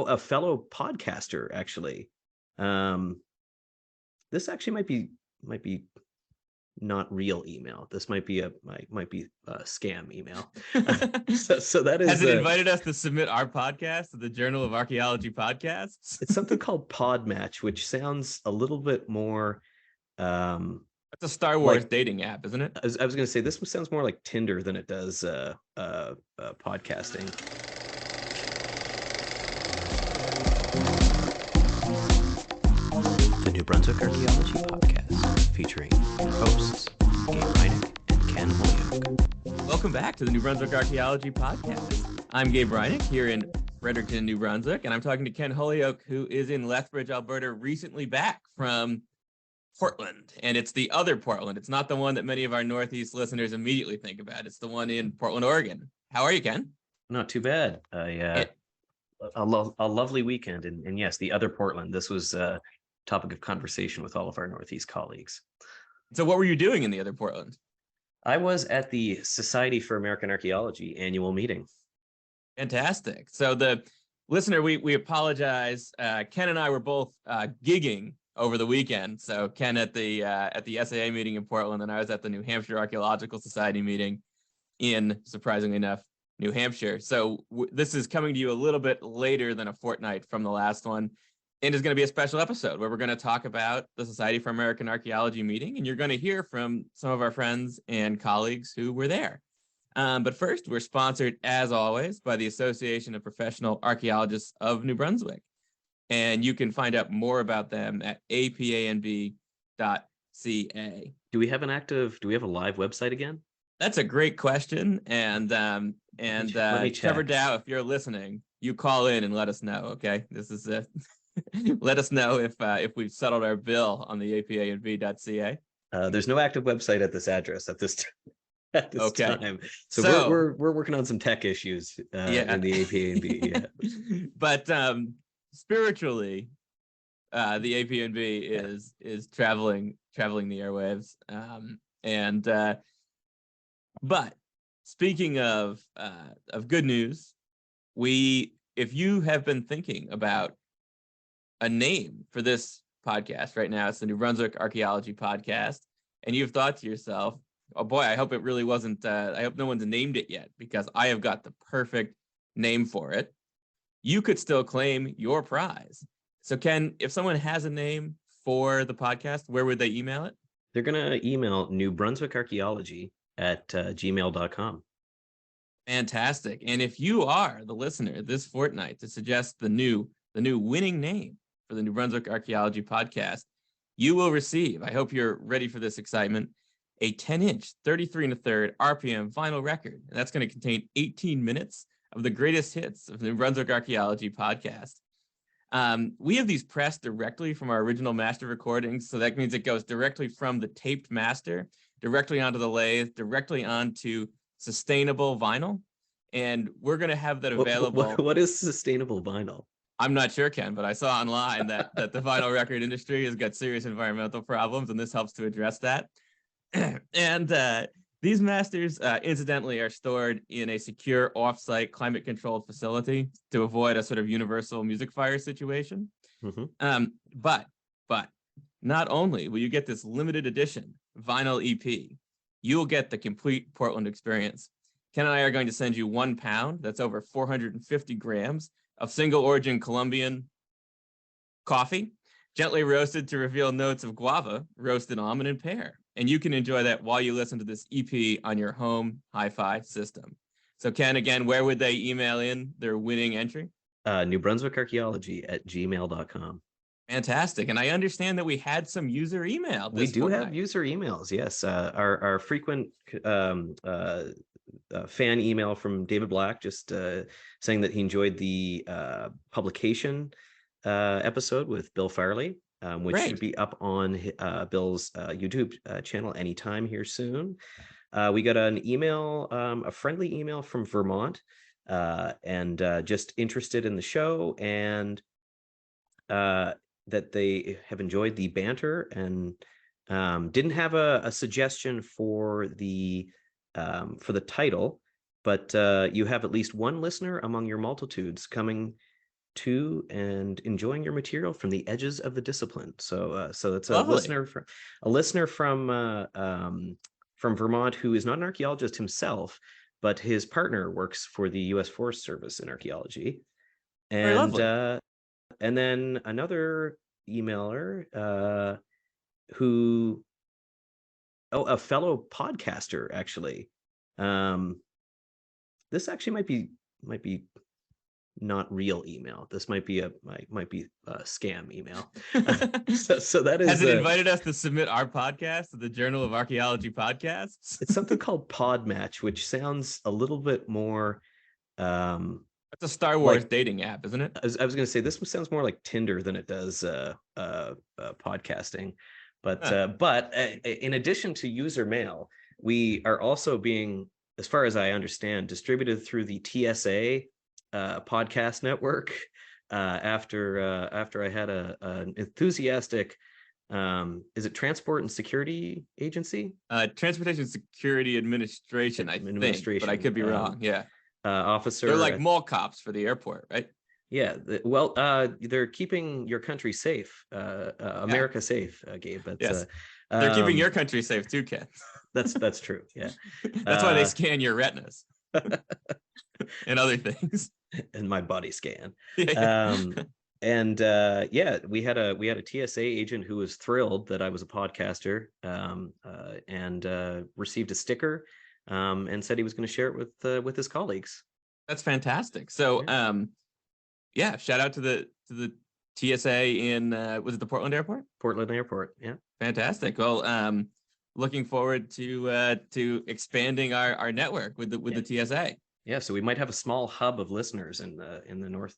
a fellow podcaster, actually. This actually might be not real email. This might be a scam email. So that is. Has it invited us to submit our podcast to the Journal of Archaeology Podcasts? It's something called Podmatch, which sounds a little bit more. It's a Star Wars dating app, isn't it? I was going to say this sounds more like Tinder than it does podcasting. The New Brunswick Archaeology Podcast, featuring your hosts, Gabe Reinick and Ken Holyoke. Welcome back to the New Brunswick Archaeology Podcast. I'm Gabe Reinick here in Fredericton, New Brunswick, and I'm talking to Ken Holyoke, who is in Lethbridge, Alberta, recently back from Portland. And it's the other Portland. It's not the one that many of our Northeast listeners immediately think about. It's the one in Portland, Oregon. How are you, Ken? Not too bad. A lovely weekend. And yes, the other Portland. This was a topic of conversation with all of our Northeast colleagues. So what were you doing in the other Portland? I was at the Society for American Archaeology annual meeting. Fantastic. So the listener, we apologize. Ken and I were both gigging over the weekend. So Ken at the SAA meeting in Portland, and I was at the New Hampshire Archaeological Society meeting in, surprisingly enough, New Hampshire. So this is coming to you a little bit later than a fortnight from the last one. And it's going to be a special episode where we're going to talk about the Society for American Archaeology meeting, and you're going to hear from some of our friends and colleagues who were there. But first, we're sponsored, as always, by the Association of Professional Archaeologists of New Brunswick. And you can find out more about them at apanb.ca. Do we have a live website again? That's a great question. And Trevor Dow, if you're listening, you call in and let us know. Okay, this is it. Let us know if we've settled our bill on the apanb.ca. There's no active website at this address at this time. So we're working on some tech issues in the APANB. Yeah. But spiritually, the APNB is traveling the airwaves. But speaking of good news, if you have been thinking about a name for this podcast right now, it's the New Brunswick Archaeology Podcast, and you've thought to yourself, oh boy, I hope it really wasn't, I hope no one's named it yet, because I have got the perfect name for it. You could still claim your prize. So Ken, if someone has a name for the podcast, where would they email it? They're going to email newbrunswickarchaeology@gmail.com. Fantastic. And if you are the listener this fortnight to suggest the new winning name for the New Brunswick Archaeology Podcast, you will receive, I hope you're ready for this excitement, a 10-inch, 33 1/3 RPM vinyl record. And that's going to contain 18 minutes of the greatest hits of the New Brunswick Archaeology Podcast. We have these pressed directly from our original master recordings, so that means it goes directly from the taped master, directly onto the lathe, directly onto sustainable vinyl, and we're going to have that available. What is sustainable vinyl? I'm not sure, Ken, but I saw online that the vinyl record industry has got serious environmental problems, and this helps to address that. And these masters, incidentally, are stored in a secure off-site climate-controlled facility to avoid a sort of universal music fire situation. Mm-hmm. But not only will you get this limited edition vinyl EP, you'll get the complete Portland experience. Ken and I are going to send you 1 pound, that's over 450 grams, of single-origin Colombian coffee, gently roasted to reveal notes of guava, roasted almond, and pear. And you can enjoy that while you listen to this EP on your home hi-fi system. So Ken, again, where would they email in their winning entry? newbrunswickarchaeology@gmail.com. Fantastic. And I understand that we had some user email. We do have user emails, yes. Our frequent fan email from David Black, just saying that he enjoyed the publication episode with Bill Farley. Which should be up on Bill's YouTube channel anytime here soon. We got an email, a friendly email from Vermont, and just interested in the show, and that they have enjoyed the banter, and didn't have a suggestion for the title, but you have at least one listener among your multitudes coming to and enjoying your material from the edges of the discipline. So it's a Lovely. listener from Vermont who is not an archaeologist himself, but his partner works for the U.S. Forest Service in archaeology. Very And lovely. and then another emailer who, a fellow podcaster actually. This actually might be not real email. This might be a scam email. So that is Has it invited us to submit our podcast to the Journal of Archaeology Podcasts? It's something called Podmatch, which sounds a little bit more. It's a Star Wars dating app, isn't it? I was going to say this sounds more like Tinder than it does podcasting. But in addition to user mail, we are also being, as far as I understand, distributed through the TSA podcast network. After I had an enthusiastic, is it Transport and Security Agency? Transportation Security Administration, I think, but I could be wrong. Yeah. Officer. They're like mall cops for the airport, right? Yeah, well, they're keeping your country safe, America safe, Gabe. But yes, they're keeping your country safe too, Ken. That's true. Yeah, that's why they scan your retinas and other things. And my body scan. And yeah, we had a TSA agent who was thrilled that I was a podcaster, and received a sticker, and said he was going to share it with his colleagues. That's fantastic. So yeah, shout out to the TSA in was it the Portland Airport? Portland Airport, yeah. Fantastic. Well, looking forward to expanding our network with the TSA. Yeah, so we might have a small hub of listeners in the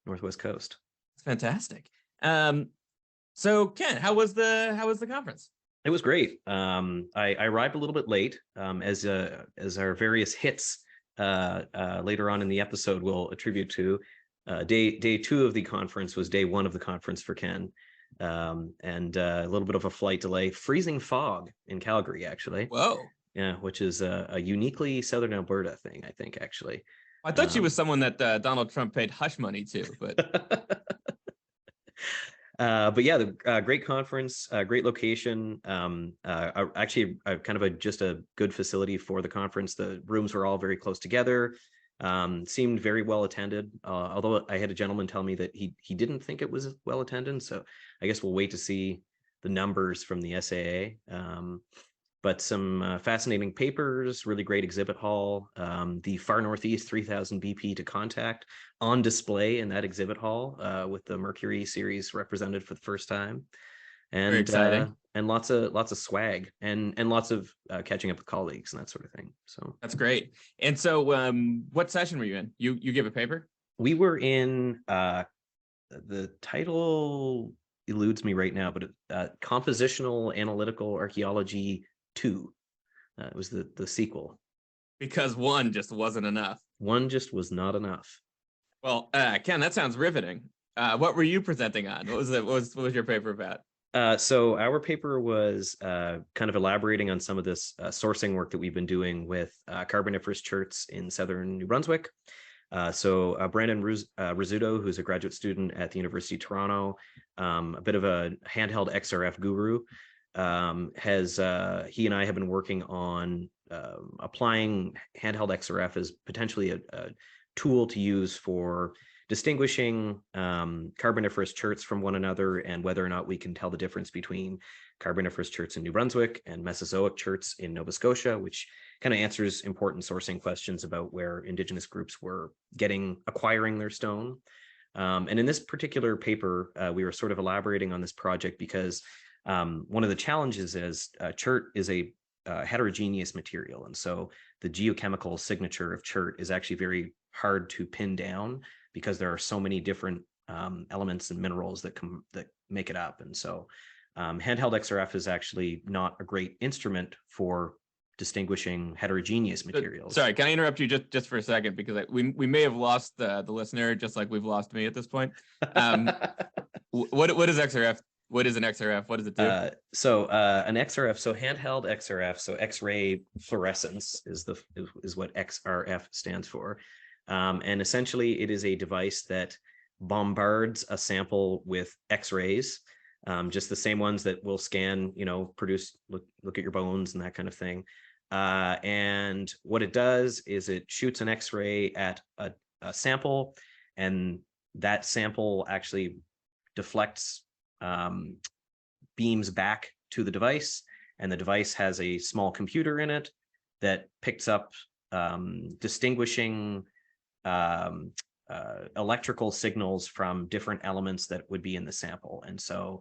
northwest coast. It's fantastic. So Ken, how was the conference? It was great. I arrived a little bit late, as our various hits later on in the episode will attribute to. Day 2 of the conference was day 1 of the conference for Ken, and a little bit of a flight delay, freezing fog in Calgary, actually. Whoa. Yeah, which is a uniquely Southern Alberta thing, I think, actually. I thought she was someone that Donald Trump paid hush money to, but but yeah, the great conference, great location. Actually, kind of just a good facility for the conference. The rooms were all very close together. Seemed very well attended. Although I had a gentleman tell me that he didn't think it was well attended. So I guess we'll wait to see the numbers from the SAA. But some fascinating papers, really great exhibit hall. The Far Northeast 3000 BP to contact on display in that exhibit hall, with the Mercury series represented for the first time. And very exciting. And lots of swag and lots of catching up with colleagues and that sort of thing. So that's great. And so what session were you in? You gave a paper? We were in, the title eludes me right now, but Compositional Analytical Archaeology 2. It was the sequel. Because 1 just wasn't enough. 1 just was not enough. Well, Ken, that sounds riveting. What were you presenting on? What was your paper about? So our paper was kind of elaborating on some of this sourcing work that we've been doing with Carboniferous cherts in southern New Brunswick. So Brandon Rizzuto, who's a graduate student at the University of Toronto, a bit of a handheld XRF guru, he and I have been working on applying handheld XRF as potentially a tool to use for distinguishing Carboniferous cherts from one another, and whether or not we can tell the difference between Carboniferous cherts in New Brunswick and Mesozoic cherts in Nova Scotia, which kind of answers important sourcing questions about where Indigenous groups were acquiring their stone. And in this particular paper, we were sort of elaborating on this project because one of the challenges is chert is a heterogeneous material, and so the geochemical signature of chert is actually very hard to pin down because there are so many different elements and minerals that make it up. And so handheld XRF is actually not a great instrument for distinguishing heterogeneous materials. Sorry, can I interrupt you just for a second, because we may have lost the listener, just like we've lost me at this point. What is XRF? What is an XRF? What does it do? So an XRF, so handheld XRF, so X-ray fluorescence is what XRF stands for. And essentially it is a device that bombards a sample with X-rays, just the same ones that will scan, produce, look at your bones and that kind of thing. And what it does is it shoots an X-ray at a sample, and that sample actually deflects beams back to the device, and the device has a small computer in it that picks up distinguishing electrical signals from different elements that would be in the sample. And so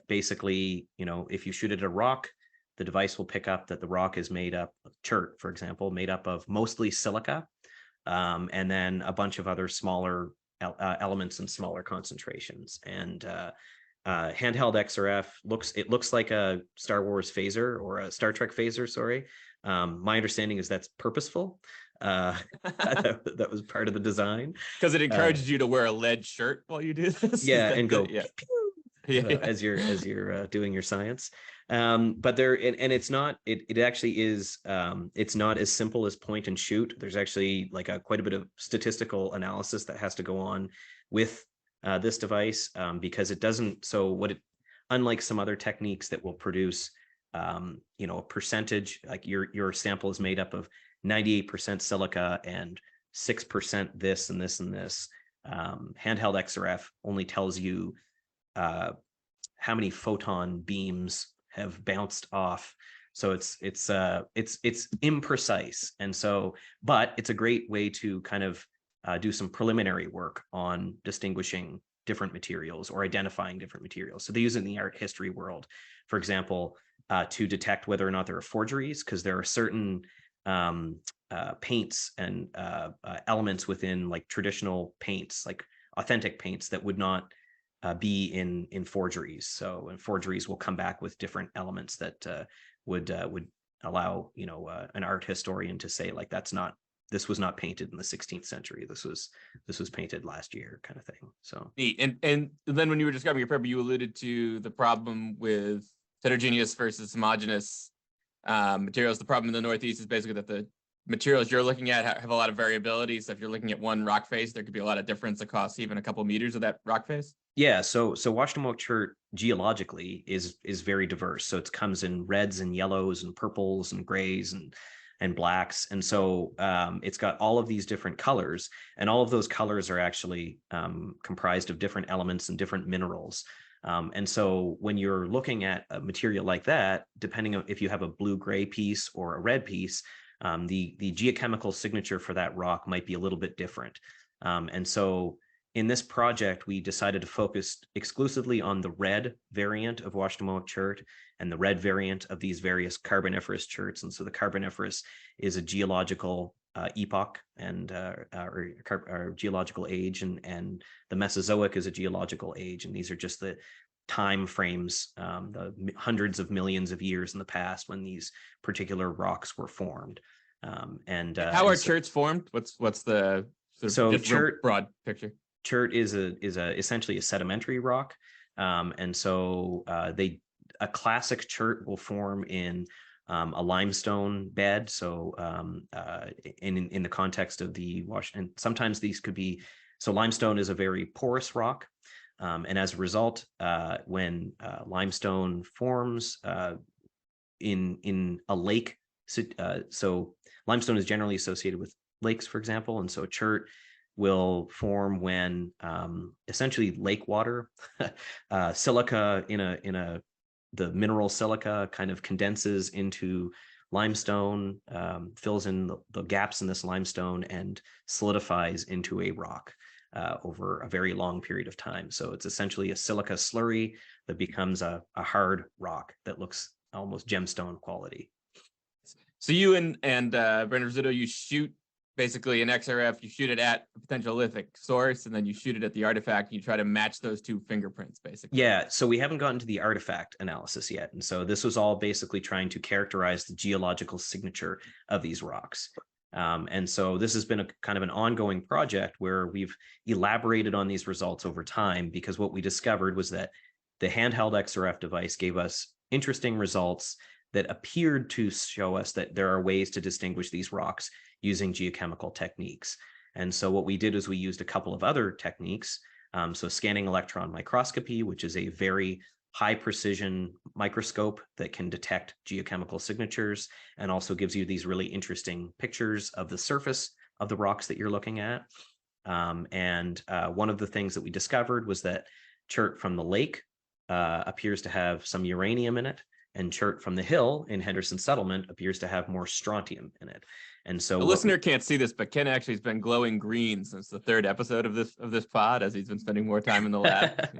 basically, if you shoot at a rock, the device will pick up that the rock is made up of chert, for example, made up of mostly silica, and then a bunch of other smaller elements in smaller concentrations. And handheld XRF looks like a Star Wars phaser, or a Star Trek phaser, sorry. My understanding is that's purposeful. That was part of the design, because it encourages you to wear a lead shirt while you do this. Yeah, and go yeah. As you're doing your science. But there, and it's not, it actually is, it's not as simple as point and shoot. There's actually like quite a bit of statistical analysis that has to go on with this device, because it doesn't, unlike some other techniques that will produce, a percentage, like your sample is made up of 98% silica and 6% this and this and this. Handheld XRF only tells you how many photon beams have bounced off. So it's imprecise. And so, but it's a great way to kind of do some preliminary work on distinguishing different materials or identifying different materials. So they use it in the art history world, for example, to detect whether or not there are forgeries, because there are certain paints and elements within like traditional paints, like authentic paints, that would not be in forgeries. So, and forgeries will come back with different elements that would allow an art historian to say, like, this was not painted in the 16th century. This was painted last year, kind of thing. So neat. And then when you were describing your paper, you alluded to the problem with heterogeneous versus homogeneous materials. The problem in the Northeast is basically that the materials you're looking at have a lot of variability. So if you're looking at one rock face, there could be a lot of difference across even a couple meters of that rock face. Yeah, so Washtenaw chert geologically is very diverse. So it comes in reds and yellows and purples and grays and blacks. And so it's got all of these different colors, and all of those colors are actually comprised of different elements and different minerals. And so when you're looking at a material like that, depending on if you have a blue-gray piece or a red piece, the geochemical signature for that rock might be a little bit different. And so in this project, we decided to focus exclusively on the red variant of Washtenaw chert and the red variant of these various Carboniferous cherts. And so the Carboniferous is a geological epoch and or geological age, and the Mesozoic is a geological age. And these are just the time frames, the hundreds of millions of years in the past when these particular rocks were formed. And how are cherts formed? What's the sort of chert, broad picture? Chert is essentially a sedimentary rock, and so a classic chert will form in a limestone bed. So in the context of the wash, and sometimes these could be, so limestone is a very porous rock, and as a result, when limestone forms in a lake, so limestone is generally associated with lakes, for example, and so a chert will form when essentially lake water, silica the mineral silica kind of condenses into limestone, fills in the gaps in this limestone, and solidifies into a rock over a very long period of time. So it's essentially a silica slurry that becomes a hard rock that looks almost gemstone quality. So you and Brendan Rizzuto, you shoot basically an XRF, you shoot it at a potential lithic source, and then you shoot it at the artifact, and you try to match those two fingerprints, basically. Yeah, so we haven't gotten to the artifact analysis yet. And so this was all basically trying to characterize the geological signature of these rocks. And so this has been a kind of an ongoing project where we've elaborated on these results over time, because what we discovered was that the handheld XRF device gave us interesting results that appeared to show us that there are ways to distinguish these rocks using geochemical techniques. And so what we did is we used a couple of other techniques. So scanning electron microscopy, which is a very high precision microscope that can detect geochemical signatures and also gives you these really interesting pictures of the surface of the rocks that you're looking at. One of the things that we discovered was that chert from the lake appears to have some uranium in it, and chert from the hill in Henderson Settlement appears to have more strontium in it. And so the listener can't see this, but Ken actually has been glowing green since the 3rd episode of this pod, as he's been spending more time in the lab.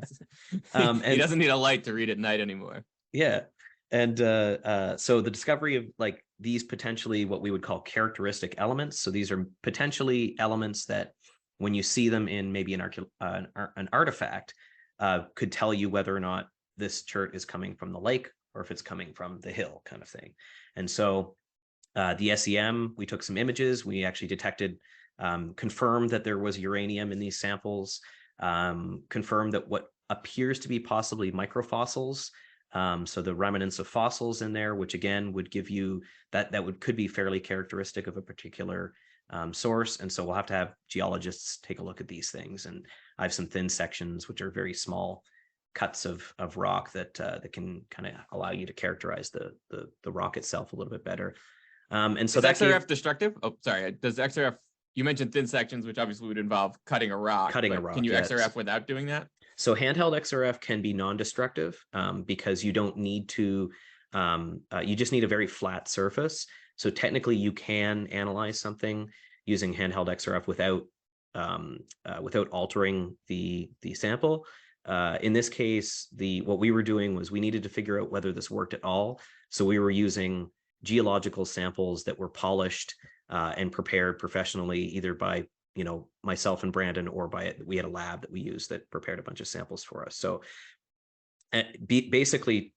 He doesn't need a light to read at night anymore. Yeah. And so the discovery of like these potentially what we would call characteristic elements. So these are potentially elements that when you see them in maybe an artifact could tell you whether or not this chert is coming from the lake or if it's coming from the hill kind of thing. And so the SEM, we took some images. We actually detected, confirmed that there was uranium in these samples, confirmed that what appears to be possibly microfossils, so the remnants of fossils in there, which again would give you that could be fairly characteristic of a particular source. And so we'll have to have geologists take a look at these things. And I have some thin sections, which are very small cuts of rock that can kind of allow you to characterize the rock itself a little bit better. And so is XRF destructive? Oh, sorry. Does XRF, you mentioned thin sections, which obviously would involve cutting a rock. Can you XRF without doing that? So handheld XRF can be non-destructive because you don't need to, you just need a very flat surface. So technically you can analyze something using handheld XRF without altering the sample. In this case, what we were doing was we needed to figure out whether this worked at all. So we were using geological samples that were polished and prepared professionally, either by myself and Brandon, or we had a lab that we used that prepared a bunch of samples for us. So basically,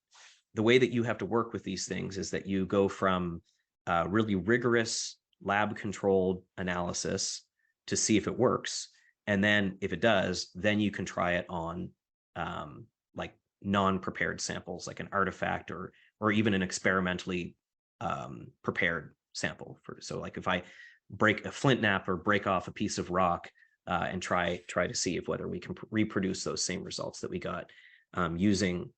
the way that you have to work with these things is that you go from really rigorous lab-controlled analysis to see if it works, and then if it does, then you can try it on like non-prepared samples, like an artifact or even an experimentally prepared sample. So like if I break a flint nap or break off a piece of rock and try to see whether we can reproduce those same results that we got using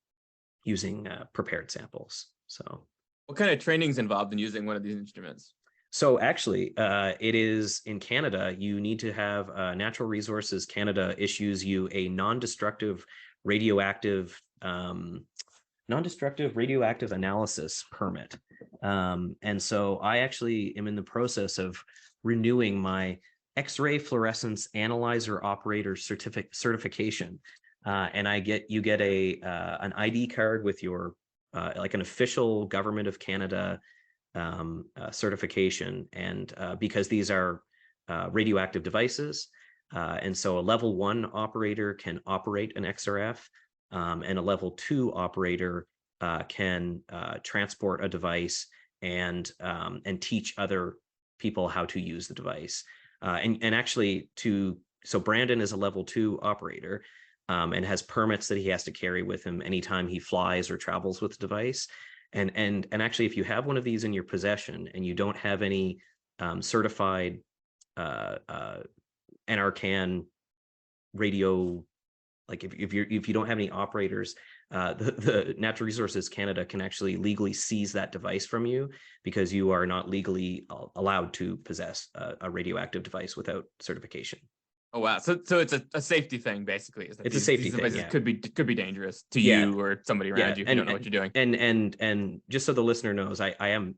prepared samples. So what kind of training is involved in using one of these instruments? So actually, it is in Canada, you need to have Natural Resources Canada issues you a non-destructive radioactive analysis permit. And so I actually am in the process of renewing my X-ray fluorescence analyzer operator certification. And you get an ID card with your like an official Government of Canada certification, and because these are radioactive devices, and so a level 1 operator can operate an XRF, and a level 2 operator can transport a device and teach other people how to use the device. And actually, so Brandon is a level 2 operator and has permits that he has to carry with him anytime he flies or travels with the device. And actually, if you have one of these in your possession and you don't have any certified NRCan radio, like if you don't have any operators, the Natural Resources Canada can actually legally seize that device from you because you are not legally allowed to possess a radioactive device without certification. Oh wow! So it's a safety thing, basicing. It's a safety thing. Yeah. Could be dangerous to you or somebody around you if you don't know what you're doing. And just so the listener knows, I am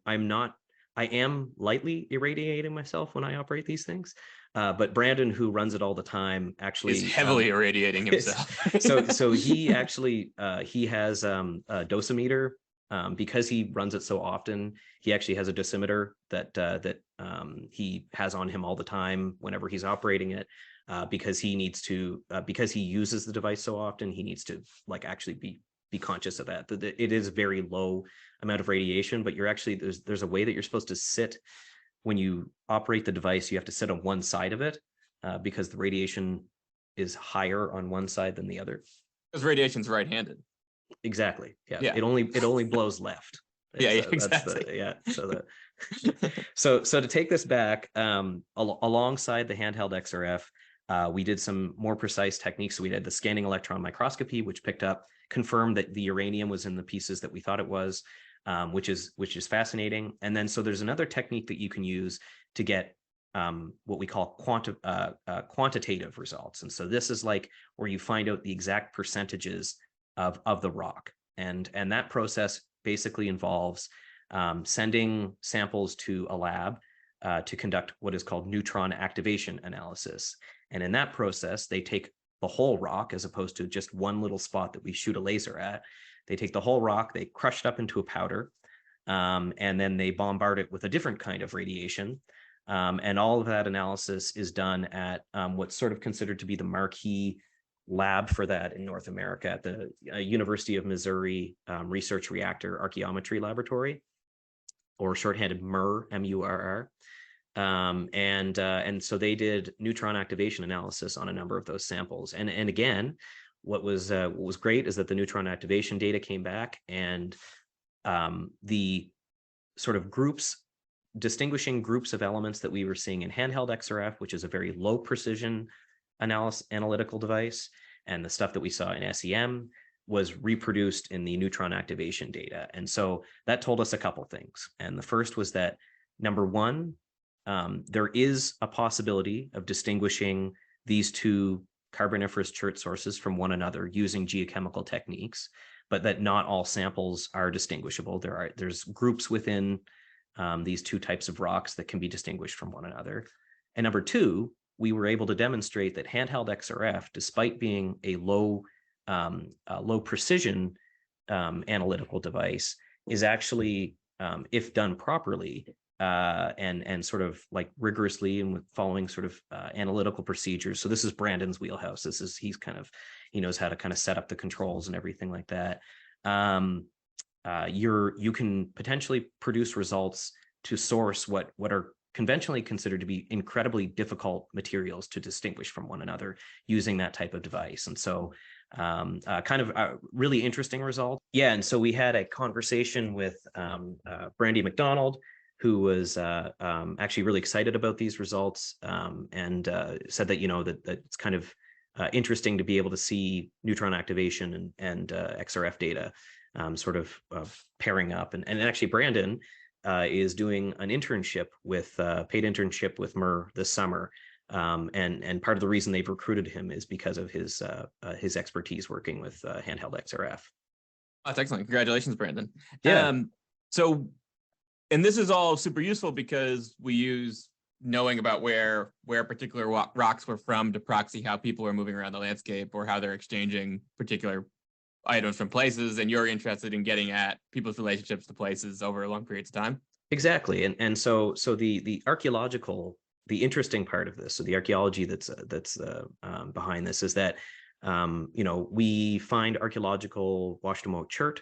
lightly irradiating myself when I operate these things, but Brandon, who runs it all the time, actually is heavily irradiating himself. so he actually he has a dosimeter. Because he runs it so often, he actually has a dosimeter that he has on him all the time whenever he's operating it, because he needs to because he uses the device so often, he needs to like actually be conscious of that. It is a very low amount of radiation, but you're actually there's a way that you're supposed to sit when you operate the device. You have to sit on one side of it because the radiation is higher on one side than the other. Because radiation's right-handed. Exactly. Yeah. It only blows left. Yeah, It's yeah, that's exactly. the so to take this back, alongside the handheld XRF, we did some more precise techniques. So we did the scanning electron microscopy, which confirmed that the uranium was in the pieces that we thought it was, which is fascinating. And then so there's another technique that you can use to get what we call quantitative results. And so this is like where you find out the exact percentages of the rock. And that process basically involves sending samples to a lab to conduct what is called neutron activation analysis. And in that process, they take the whole rock as opposed to just one little spot that we shoot a laser at. They take the whole rock, they crush it up into a powder, and then they bombard it with a different kind of radiation. And all of that analysis is done at what's sort of considered to be the marquee lab for that in North America at the University of Missouri Research Reactor Archaeometry Laboratory, or shorthanded MURR, M-U-R-R. And so they did neutron activation analysis on a number of those samples. And again, what was great is that the neutron activation data came back, and the sort of distinguishing groups of elements that we were seeing in handheld XRF, which is a very low precision analytical device, and the stuff that we saw in SEM was reproduced in the neutron activation data. And so that told us a couple things. And the first was that, number one, there is a possibility of distinguishing these two carboniferous chert sources from one another using geochemical techniques, but that not all samples are distinguishable. There's groups within these two types of rocks that can be distinguished from one another. And number two, we were able to demonstrate that handheld XRF, despite being a low precision analytical device, is actually, if done properly and sort of like rigorously and with following sort of analytical procedures. So this is Brandon's wheelhouse. He knows how to kind of set up the controls and everything like that. You can potentially produce results to source what are conventionally considered to be incredibly difficult materials to distinguish from one another using that type of device. And so kind of a really interesting result. Yeah, and so we had a conversation with Brandy McDonald, who was actually really excited about these results, and said that, that it's kind of interesting to be able to see neutron activation and XRF data sort of pairing up. And actually Brandon is doing an internship paid internship with MURR this summer. And part of the reason they've recruited him is because of his expertise working with handheld XRF. That's excellent. Congratulations, Brandon. Yeah. And this is all super useful because we use knowing about where particular rocks were from to proxy how people are moving around the landscape or how they're exchanging particular items from places. And you're interested in getting at people's relationships to places over long periods of time. Exactly. And so the archaeological, the interesting part of this, so the archaeology that's behind this is that we find archaeological Washtenaw chert.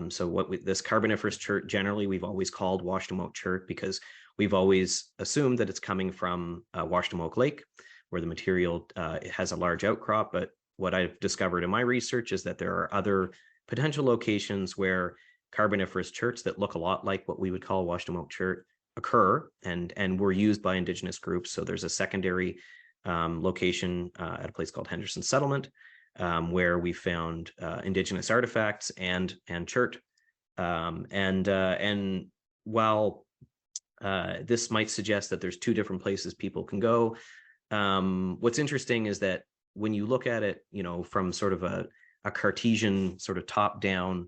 So this carboniferous chert, generally we've always called Washtenaw chert because we've always assumed that it's coming from Washtenaw Lake, where the material has a large outcrop. But what I've discovered in my research is that there are other potential locations where carboniferous cherts that look a lot like what we would call Washtenaw chert occur and were used by indigenous groups. So there's a secondary location at a place called Henderson Settlement, where we found indigenous artifacts and chert. And while this might suggest that there's two different places people can go, what's interesting is that when you look at it, from sort of a Cartesian sort of top-down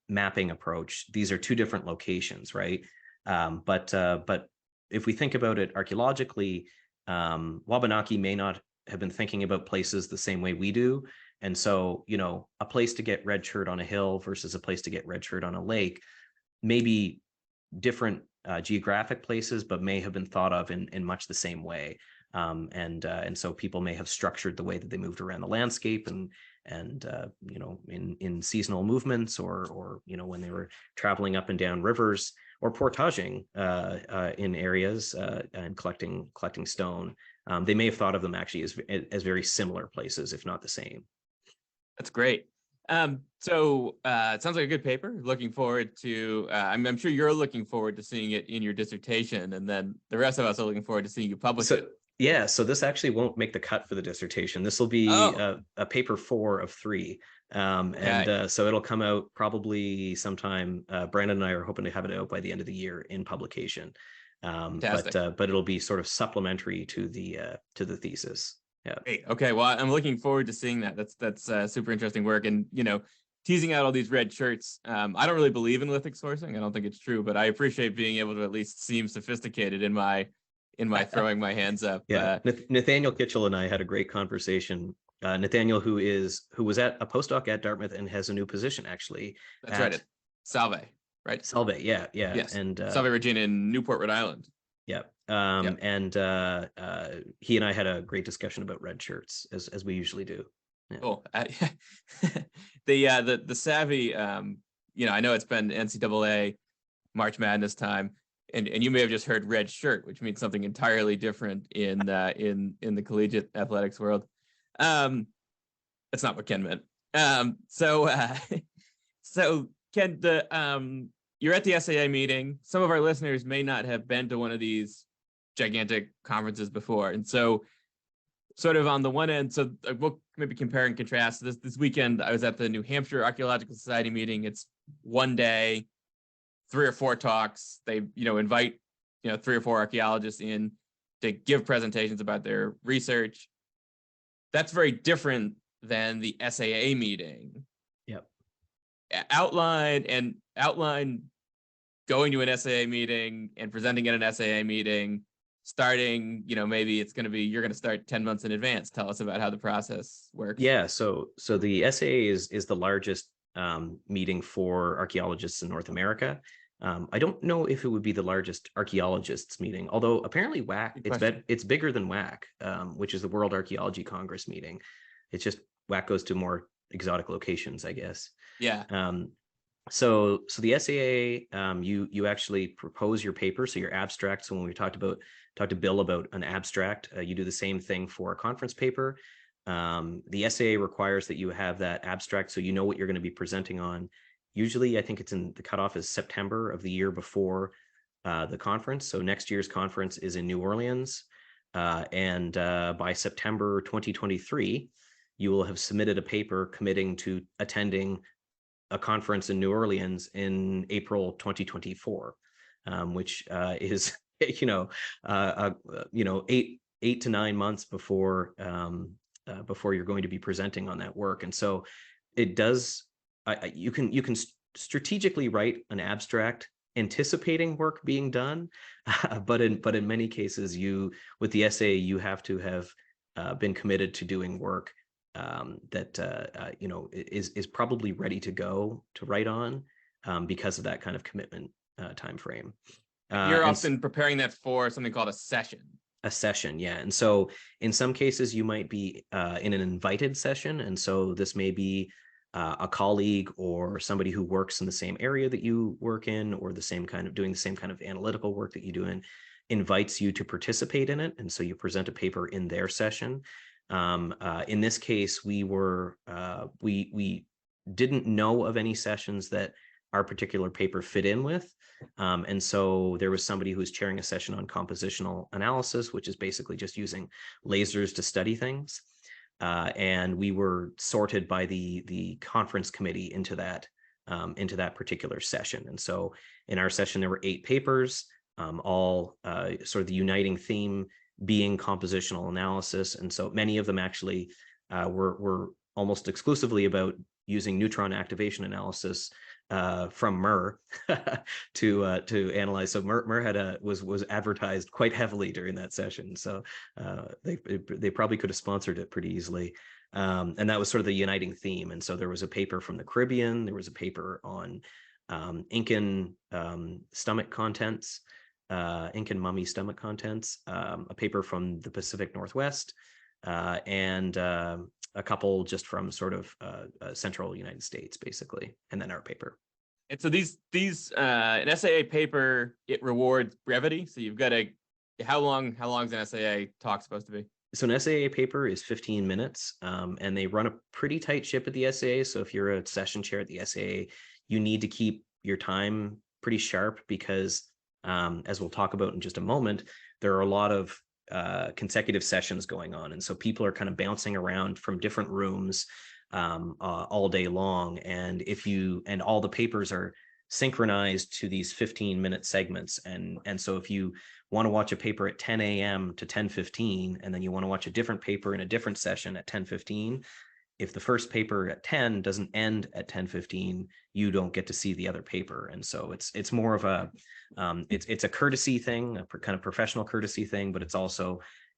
mapping approach, these are two different locations, right? But if we think about it archaeologically, Wabanaki may not have been thinking about places the same way we do. And so, a place to get red chert on a hill versus a place to get red chert on a lake may be different geographic places, but may have been thought of in much the same way. And so people may have structured the way that they moved around the landscape and in seasonal movements or when they were traveling up and down rivers or portaging in areas and collecting stone. They may have thought of them actually as very similar places, if not the same. That's great. So it sounds like a good paper. Looking forward to, I'm sure you're looking forward to seeing it in your dissertation, and then the rest of us are looking forward to seeing you publish it. Yeah, so this actually won't make the cut for the dissertation. This will be a paper 4 of 3. And so it'll come out probably sometime. Brandon and I are hoping to have it out by the end of the year in publication. But it'll be sort of supplementary to the thesis. Yeah. Great. Okay. Well, I'm looking forward to seeing that. That's super interesting work. And teasing out all these red shirts. I don't really believe in lithic sourcing. I don't think it's true, but I appreciate being able to at least seem sophisticated in my throwing my hands up. Yeah. Nathaniel Kitchell and I had a great conversation. Nathaniel, who was at a postdoc at Dartmouth and has a new position actually. That's right. Salve, right? Salve, yeah. Yes. And Salve Regina in Newport, Rhode Island. Yeah. And he and I had a great discussion about red shirts, as we usually do. Yeah. Cool. The savvy, I know it's been NCAA March Madness time, and you may have just heard red shirt, which means something entirely different in the collegiate athletics world. That's not what Ken meant. So Ken, you're at the SAA meeting. Some of our listeners may not have been to one of these gigantic conferences before, and so sort of on the one end, so we'll maybe compare and contrast. This weekend, I was at the New Hampshire Archaeological Society meeting. It's one day, 3 or 4 talks. They invite 3 or 4 archaeologists in to give presentations about their research. That's very different than the SAA meeting. Yep. Outline going to an SAA meeting and presenting at an SAA meeting, starting, maybe you're going to start 10 months in advance. Tell us about how the process works. Yeah. So the SAA is the largest meeting for archaeologists in North America. I don't know if it would be the largest archaeologists meeting, although apparently WAC, it's bigger than WAC, which is the World Archaeology Congress meeting. It's just WAC goes to more exotic locations, I guess. Yeah. So the SAA, you actually propose your paper, so your abstract. So when we talked to Bill about an abstract, you do the same thing for a conference paper. The SAA requires that you have that abstract, so you know what you're going to be presenting on. Usually, I think the cutoff is September of the year before the conference. So next year's conference is in New Orleans, and by September 2023, you will have submitted a paper committing to attending a conference in New Orleans in April 2024, which is 8 to 9 months before you're going to be presenting on that work. And so it does. You can strategically write an abstract anticipating work being done, but in many cases, with the essay, you have to have been committed to doing work that is probably ready to go to write on because of that kind of commitment time frame. You're often preparing that for something called a session. A session, yeah. And so in some cases, you might be in an invited session, and so this may be a colleague or somebody who works in the same area that you work in, or doing the same kind of analytical work that you do invites you to participate in it, and so you present a paper in their session. In this case, we didn't know of any sessions that our particular paper fit in with. And so there was somebody who was chairing a session on compositional analysis, which is basically just using lasers to study things. And we were sorted by the conference committee into that particular session. And so in our session, there were 8 papers, all sort of the uniting theme being compositional analysis. And so many of them actually were almost exclusively about using neutron activation analysis from MUR to analyze. So MUR was advertised quite heavily during that session. So they probably could have sponsored it pretty easily. And that was sort of the uniting theme. And so there was a paper from the Caribbean. There was a paper on Incan stomach contents, Incan mummy stomach contents, a paper from the Pacific Northwest, and a couple just from sort of central United States, basically, and then our paper. And so these an SAA paper, it rewards brevity. So you've got how long is an SAA talk supposed to be? So an SAA paper is 15 minutes, and they run a pretty tight ship at the SAA. So if you're a session chair at the SAA, you need to keep your time pretty sharp because, as we'll talk about in just a moment, there are a lot of consecutive sessions going on. And so people are kind of bouncing around from different rooms all day long. And and all the papers are synchronized to these 15-minute segments. And so if you want to watch a paper at 10 a.m. to 10:15, and then you want to watch a different paper in a different session at 10:15, if the first paper at 10 doesn't end at 10:15, you don't get to see the other paper. And so it's more of a it's a courtesy thing, a kind of professional courtesy thing, but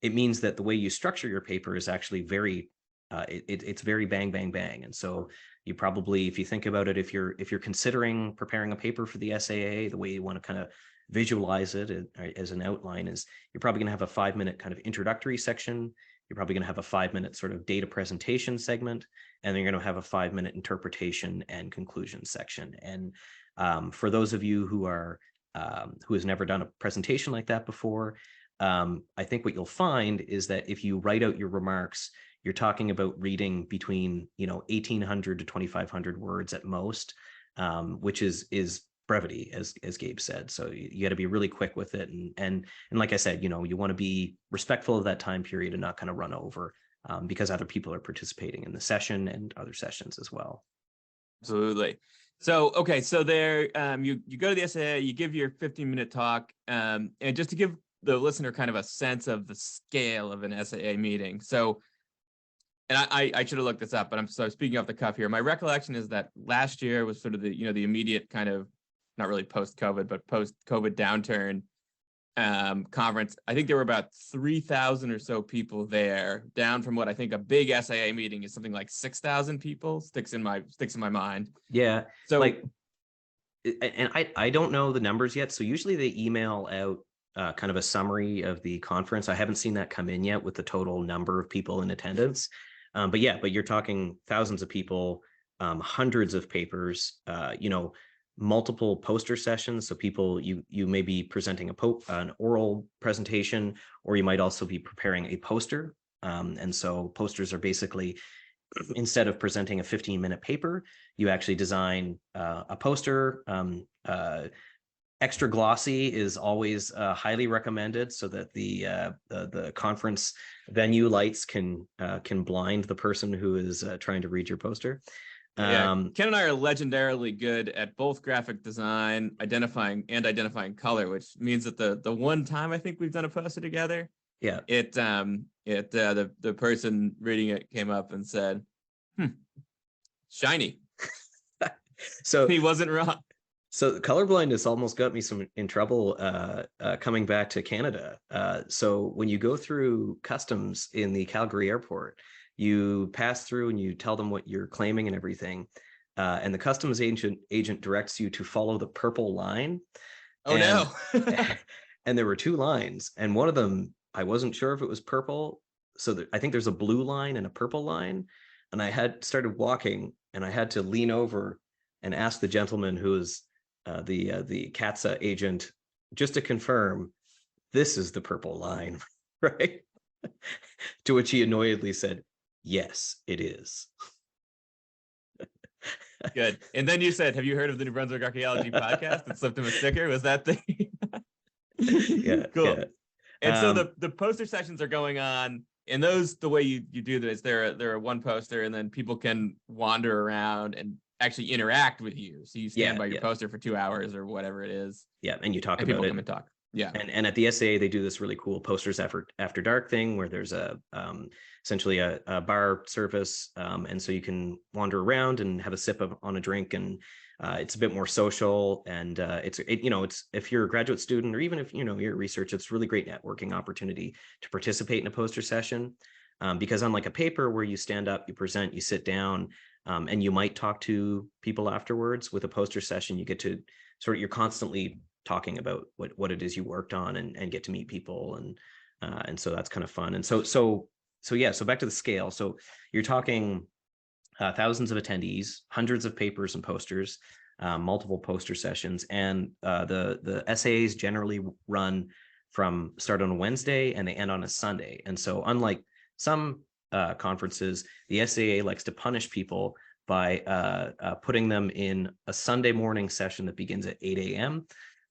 it means that the way you structure your paper is actually very it's very bang bang bang. And so you probably, if you think about it, if you're considering preparing a paper for the SAA, the way you want to kind of visualize it as an outline is you're probably going to have a 5-minute kind of introductory section. You're probably going to have a 5-minute sort of data presentation segment, and then you're going to have a 5-minute interpretation and conclusion section. And for those of you who has never done a presentation like that before, I think what you'll find is that if you write out your remarks, you're talking about reading between 1,800 to 2,500 words at most, which is brevity, as Gabe said. So you got to be really quick with it, and like I said, you want to be respectful of that time period and not kind of run over, because other people are participating in the session and other sessions as well. Absolutely. So okay, so there you go to the SAA, you give your 15-minute talk, and just to give the listener kind of a sense of the scale of an SAA meeting. So, and I should have looked this up, but I'm speaking off the cuff here. My recollection is that last year was sort of the the immediate kind of, not really post-COVID, but post-COVID downturn conference. I think there were about 3,000 or so people there, down from what I think a big SAA meeting is something like 6,000 people. Sticks in my mind. Yeah. So and I don't know the numbers yet. So usually they email out kind of a summary of the conference. I haven't seen that come in yet with the total number of people in attendance. But you're talking thousands of people, hundreds of papers, multiple poster sessions. So people, you may be presenting an oral presentation, or you might also be preparing a poster. And so posters are basically, instead of presenting a 15-minute paper, you actually design a poster. Extra glossy is always highly recommended, so that the conference venue lights can blind the person who is trying to read your poster. Yeah, Ken and I are legendarily good at both graphic design, identifying color, which means that the one time I think we've done a poster together, the person reading it came up and said, shiny. So he wasn't wrong. So colorblindness almost got me in trouble coming back to Canada. So when you go through customs in the Calgary airport, you pass through and you tell them what you're claiming and everything. And the customs agent directs you to follow the purple line. Oh, no. And there were 2 lines, and one of them, I wasn't sure if it was purple. So I think there's a blue line and a purple line. And I had started walking, and I had to lean over and ask the gentleman who was the CATSA agent, just to confirm, this is the purple line, right? To which he annoyedly said, yes, it is. Good. And then you said, have you heard of the New Brunswick Archaeology podcast? And slipped him a sticker. Was that the Yeah, cool. Yeah. And so the poster sessions are going on, and those, the way you do this, there are one poster, and then people can wander around and actually interact with you. So you stand by your poster for 2 hours or whatever it is. Yeah, and you talk about people it. Come and talk. Yeah. And at the SAA, they do this really cool posters after dark thing, where there's essentially a bar service, and so you can wander around and have a sip on a drink, and it's a bit more social. And it's if you're a graduate student, or even if you're research, it's a really great networking opportunity to participate in a poster session, because unlike a paper where you stand up, you present, you sit down, and you might talk to people afterwards, with a poster session, you get to you're constantly talking about what it is you worked on, and get to meet people, and so that's kind of fun. And so back to the scale. So you're talking thousands of attendees, hundreds of papers and posters, multiple poster sessions, and the SAAs generally run start on a Wednesday and they end on a Sunday. And so unlike some conferences, the SAA likes to punish people by putting them in a Sunday morning session that begins at 8 a.m.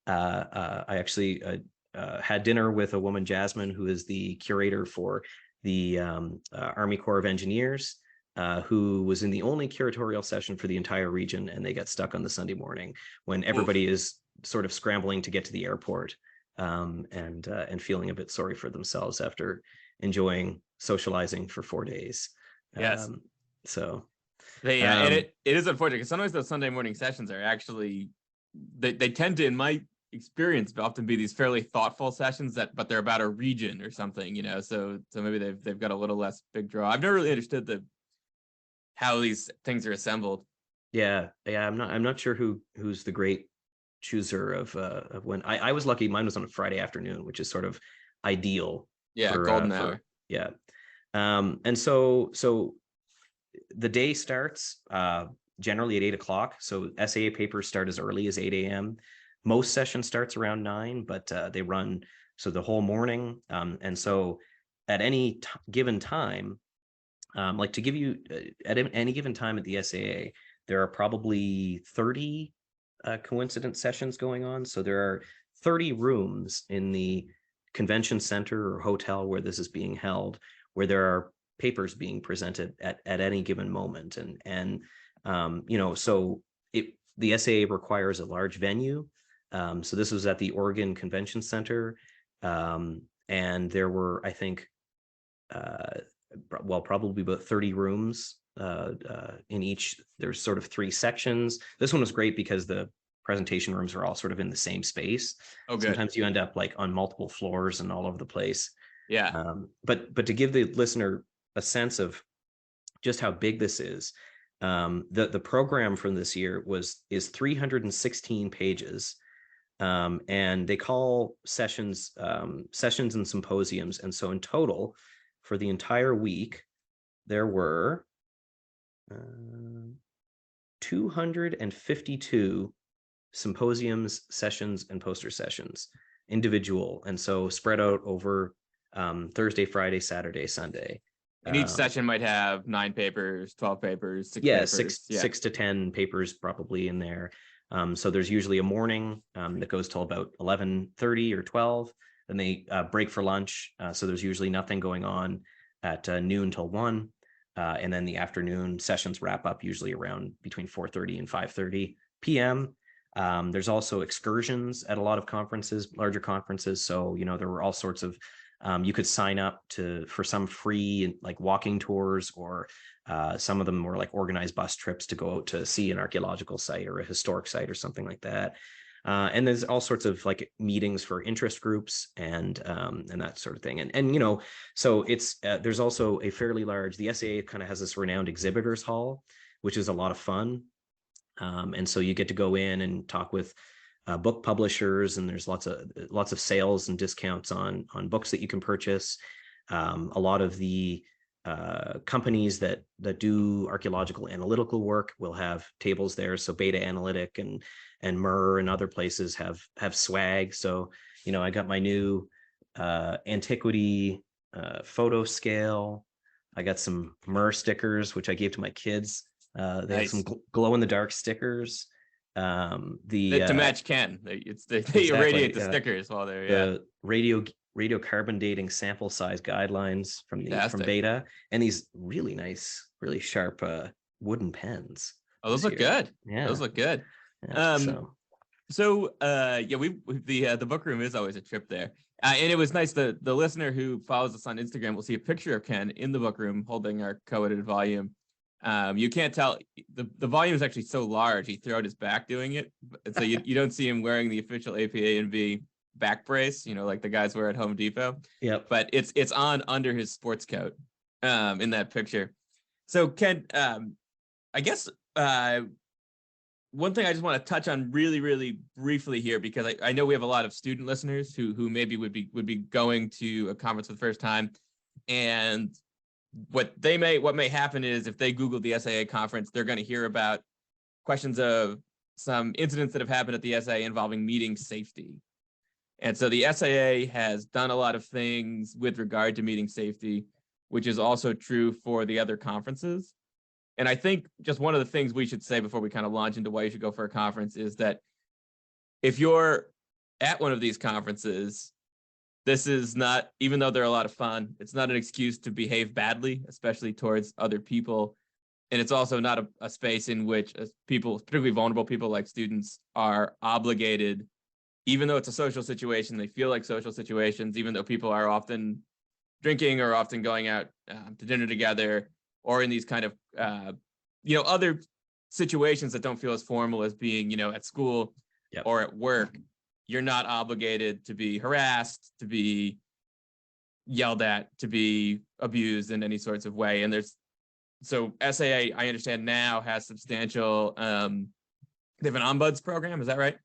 I actually had dinner with a woman, Jasmine, who is the curator for the Army Corps of Engineers, who was in the only curatorial session for the entire region, and they got stuck on the Sunday morning when everybody is sort of scrambling to get to the airport, and feeling a bit sorry for themselves after enjoying socializing for 4 days. Yes. So yeah, and it is unfortunate because sometimes those Sunday morning sessions are actually they tend to, in my experience, often be these fairly thoughtful sessions but they're about a region or something, so maybe they've got a little less big draw. I've never really understood how these things are assembled. Yeah, I'm not sure who's the great chooser of when. I was lucky, mine was on a Friday afternoon, which is sort of ideal. Yeah, golden hour. Yeah. And so the day starts generally at 8 o'clock. So SAA papers start as early as 8 a.m. Most session starts around 9, but they run so the whole morning. And so at any given time, like to give you at any given time at the SAA, there are probably 30 coincident sessions going on. So there are 30 rooms in the convention center or hotel where this is being held, where there are papers being presented at any given moment. And so the SAA requires a large venue. So this was at the Oregon Convention Center. And there were, I think, probably about 30 rooms in each. There's sort of 3 sections. This one was great because the presentation rooms are all sort of in the same space. Oh, good. Sometimes you end up like on multiple floors and all over the place. Yeah. But to give the listener a sense of just how big this is, the program from this year is 316 pages. And they call sessions and symposiums. And so in total, for the entire week, there were 252 symposiums, sessions, and poster sessions, individual. And so spread out over Thursday, Friday, Saturday, Sunday. And each session might have 9 papers, 12 papers, 6 papers. 6 to 10 papers probably in there. So there's usually a morning that goes till about 11:30 or 12. Then they break for lunch. So there's usually nothing going on at noon till 1. And then the afternoon sessions wrap up usually around between 4:30 and 5:30 p.m. There's also excursions at a lot of conferences, larger conferences. So, there were all sorts of, you could sign up for some free like walking tours, or some of them were like organized bus trips to go out to see an archaeological site or a historic site or something like that. And there's all sorts of like meetings for interest groups and that sort of thing. And so it's there's also a fairly large, the SAA kind of has this renowned exhibitors hall, which is a lot of fun. And so you get to go in and talk with book publishers, and there's lots of sales and discounts on books that you can purchase. A lot of the companies that do archaeological analytical work will have tables there. So Beta Analytic and Murr and other places have swag. So I got my new antiquity photo scale. I got some Murr stickers, which I gave to my kids. They Nice. have some glow in the dark stickers. To match Ken, they exactly, irradiate the stickers while they're the radiocarbon dating sample size guidelines from Beta, and these really nice, really sharp wooden pens. Oh, those look good. Yeah, those look good. Yeah, the book room is always a trip there, and it was nice. The listener who follows us on Instagram will see a picture of Ken in the book room holding our co-edited volume. You can't tell, the volume is actually so large he threw out his back doing it, so you don't see him wearing the official APA&V back brace, like the guys wear at Home Depot. Yep. But it's on under his sports coat in that picture. So Ken, I guess one thing I just want to touch on really, really briefly here, because I know we have a lot of student listeners who maybe would be going to a conference for the first time, and what may happen is if they Google the SAA conference, they're going to hear about questions of some incidents that have happened at the SAA involving meeting safety. And so the SAA has done a lot of things with regard to meeting safety, which is also true for the other conferences. And I think just one of the things we should say before we kind of launch into why you should go for a conference is that if you're at one of these conferences, this is not, even though they're a lot of fun, it's not an excuse to behave badly, especially towards other people. And it's also not a space in which people, particularly vulnerable people like students, are obligated, even though it's a social situation, they feel like social situations, even though people are often drinking or often going out to dinner together, or in these kind of, other situations that don't feel as formal as being, at school or at work. You're not obligated to be harassed, to be yelled at, to be abused in any sorts of way. And so SAA, I understand now, has substantial, they have an ombuds program, is that right?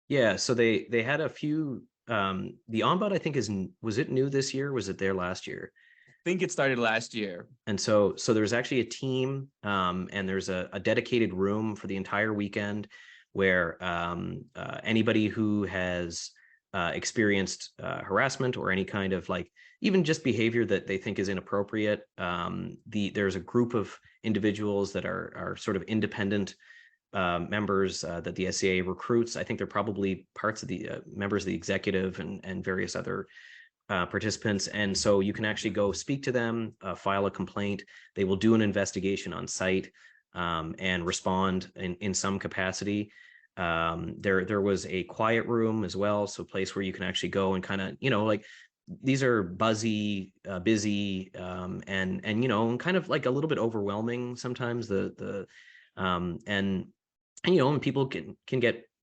Yeah, so they had a few, the ombud, I think was it new this year? Was it there last year? I think it started last year. And so there's actually a team, and there's a dedicated room for the entire weekend where anybody who has experienced harassment or any kind of even just behavior that they think is inappropriate, there's a group of individuals that are sort of independent members that the SCA recruits. I think they're probably parts of the members of the executive and various other participants. And so you can actually go speak to them, file a complaint. They will do an investigation on site and respond in some capacity. There was a quiet room as well, so a place where you can actually go and kind of, these are buzzy, busy, and kind of like a little bit overwhelming sometimes. And people can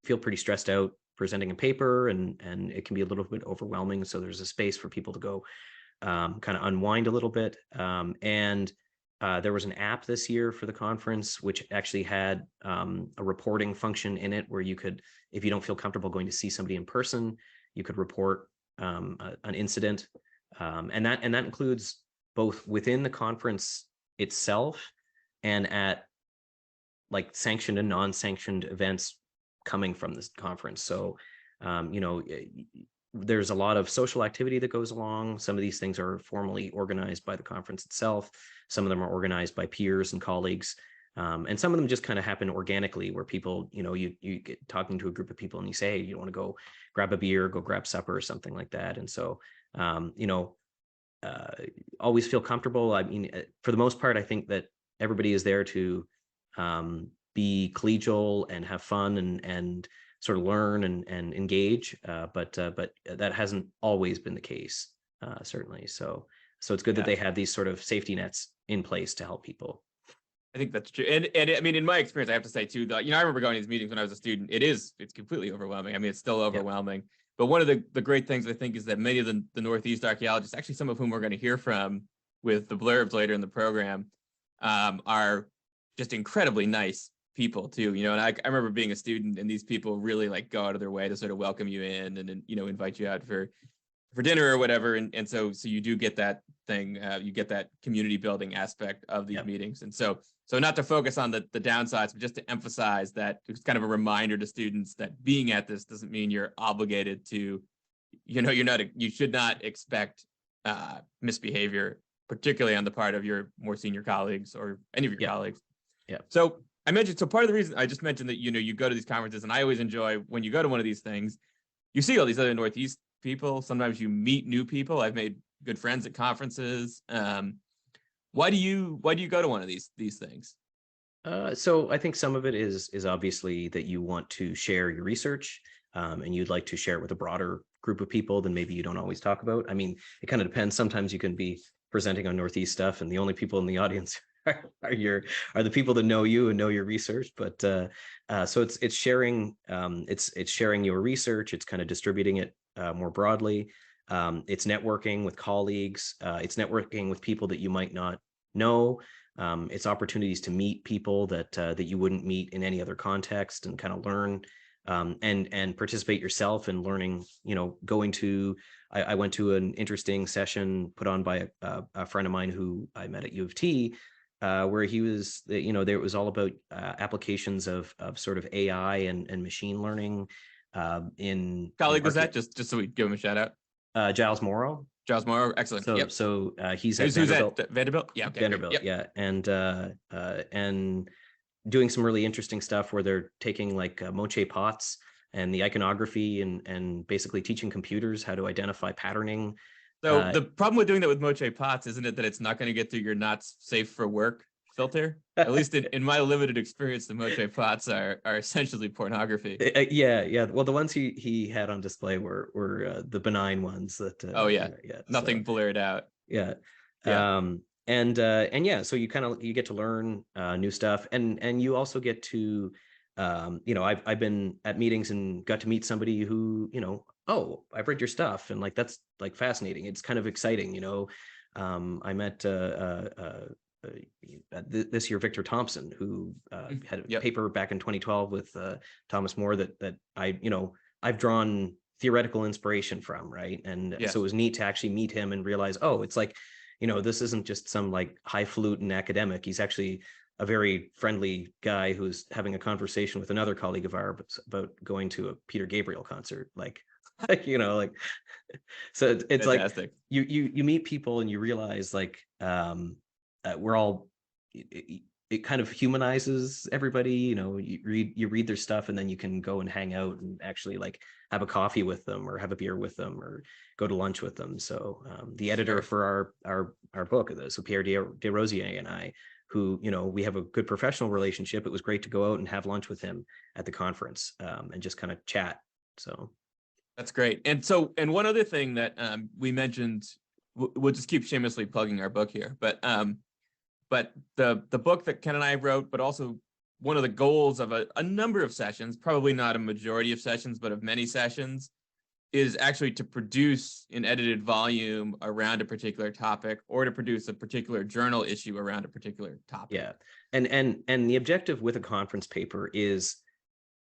feel pretty stressed out presenting a paper, and it can be a little bit overwhelming. So there's a space for people to go kind of unwind a little bit. And there was an app this year for the conference, which actually had a reporting function in it where you could, if you don't feel comfortable going to see somebody in person, you could report an incident. And that includes both within the conference itself and at sanctioned and non-sanctioned events coming from this conference. So, there's a lot of social activity that goes along. Some of these things are formally organized by the conference itself. Some of them are organized by peers and colleagues. And some of them just kind of happen organically where people, you get talking to a group of people and you say, hey, you want to go grab a beer, go grab supper or something like that. And so, always feel comfortable. I mean, for the most part, I think that everybody is there to be collegial and have fun and sort of learn and engage, but that hasn't always been the case, certainly. So it's good that they have these sort of safety nets in place to help people. I think that's true. And I mean, in my experience, I have to say too, that, I remember going to these meetings when I was a student. It's completely overwhelming. I mean, it's still overwhelming. Yeah. But one of the great things I think is that many of the Northeast archaeologists, actually some of whom we're going to hear from with the blurbs later in the program, are just incredibly nice people too, and I remember being a student and these people really go out of their way to sort of welcome you in and invite you out for dinner or whatever. And so you do get that thing, you get that community building aspect of these meetings. And so not to focus on the downsides, but just to emphasize that it's kind of a reminder to students that being at this doesn't mean you're obligated to, you should not expect misbehavior, particularly on the part of your more senior colleagues or any of your colleagues. Yeah. So I mentioned, so part of the reason I just mentioned that, you go to these conferences, and I always enjoy when you go to one of these things, you see all these other Northeast people. Sometimes you meet new people. I've made good friends at conferences. Why do you go to one of these things? So I think some of it is obviously that you want to share your research, and you'd like to share it with a broader group of people than maybe you don't always talk about. I mean, it kind of depends. Sometimes you can be presenting on Northeast stuff, and the only people in the audience are the people that know you and know your research. But so it's sharing, it's sharing your research. It's kind of distributing it more broadly. It's networking with colleagues. It's networking with people that you might not know. It's opportunities to meet people that you wouldn't meet in any other context, and kind of learn and participate yourself in learning. I went to an interesting session put on by a friend of mine who I met at U of T, where he was, there was all about applications of sort of AI and machine learning in colleague was that? Just so we give him a shout out. Giles Morrow. Giles Morrow, excellent. So Yep. so he's at Who's Vanderbilt. at Vanderbilt? Yeah, okay, Vanderbilt, great. yeah, Yep. and doing some really interesting stuff where they're taking like moche pots and the iconography and basically teaching computers how to identify patterning. So the problem with doing that with moche pots, isn't it that it's not going to get through your not safe for work filter? At least in my limited experience, the moche pots are essentially pornography. Yeah. Well, the ones he had on display were the benign ones that. Oh yeah, yeah. Nothing So, blurred out. yeah. Yeah. And yeah, so you get to learn new stuff, and you also get to, I've been at meetings and got to meet somebody who, oh, I've read your stuff, and like that's like fascinating. It's kind of exciting. I met this year Victor Thompson, who had a paper back in 2012 with Thomas More that I've drawn theoretical inspiration from, right? And so it was neat to actually meet him and realize, oh, it's like, this isn't just some like highfalutin academic. He's actually a very friendly guy who's having a conversation with another colleague of ours about going to a Peter Gabriel concert. Like, like, so it's fantastic. Like you meet people and you realize like, we're all, it kind of humanizes everybody. You read their stuff, and then you can go and hang out and actually like have a coffee with them or have a beer with them or go to lunch with them. So the editor for our book, so Pierre Desrosiers and I, who, we have a good professional relationship. It was great to go out and have lunch with him at the conference, and just kind of chat. So that's great. And one other thing that we mentioned, we'll just keep shamelessly plugging our book here, but the book that Ken and I wrote, but also one of the goals of a number of sessions, probably not a majority of sessions, but of many sessions, is actually to produce an edited volume around a particular topic, or to produce a particular journal issue around a particular topic. Yeah. And the objective with a conference paper is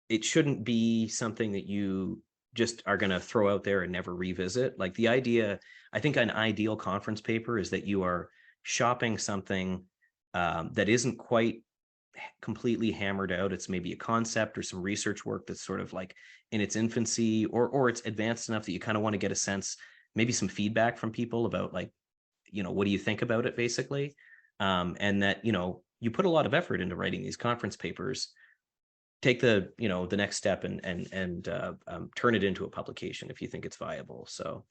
it shouldn't be something that you just are going to throw out there and never revisit. Like the idea, I think an ideal conference paper is that you are shopping something that isn't quite completely hammered out. It's maybe a concept or some research work that's sort of like in its infancy, or it's advanced enough that you kind of want to get a sense, maybe some feedback from people about like, what do you think about it, basically. And that, you put a lot of effort into writing these conference papers. Take the next step and turn it into a publication if you think it's viable. So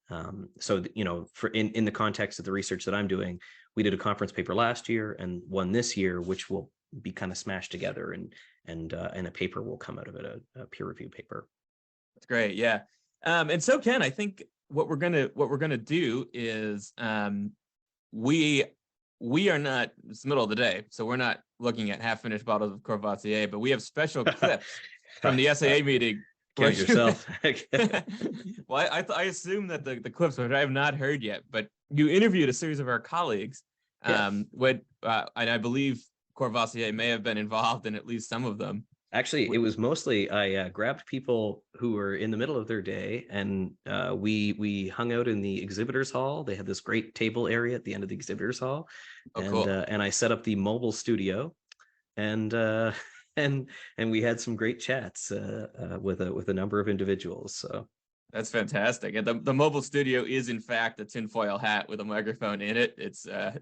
for in the context of the research that I'm doing, we did a conference paper last year and one this year, which will be kind of smashed together, and a paper will come out of it, a peer review paper. That's great. Yeah. And so Ken, I think what we're gonna do is we are not, it's the middle of the day, so we're not looking at half-finished bottles of Courvoisier, but we have special clips from the SAA meeting. Count yourself. Well, I assume that the clips, which I have not heard yet, but you interviewed a series of our colleagues, and I believe Courvoisier may have been involved in at least some of them. Actually, it was mostly I grabbed people who were in the middle of their day, and we hung out in the exhibitors hall. They had this great table area at the end of the exhibitors hall, and I set up the mobile studio, and we had some great chats with a number of individuals. So that's fantastic. And the mobile studio is in fact a tinfoil hat with a microphone in it. It's not,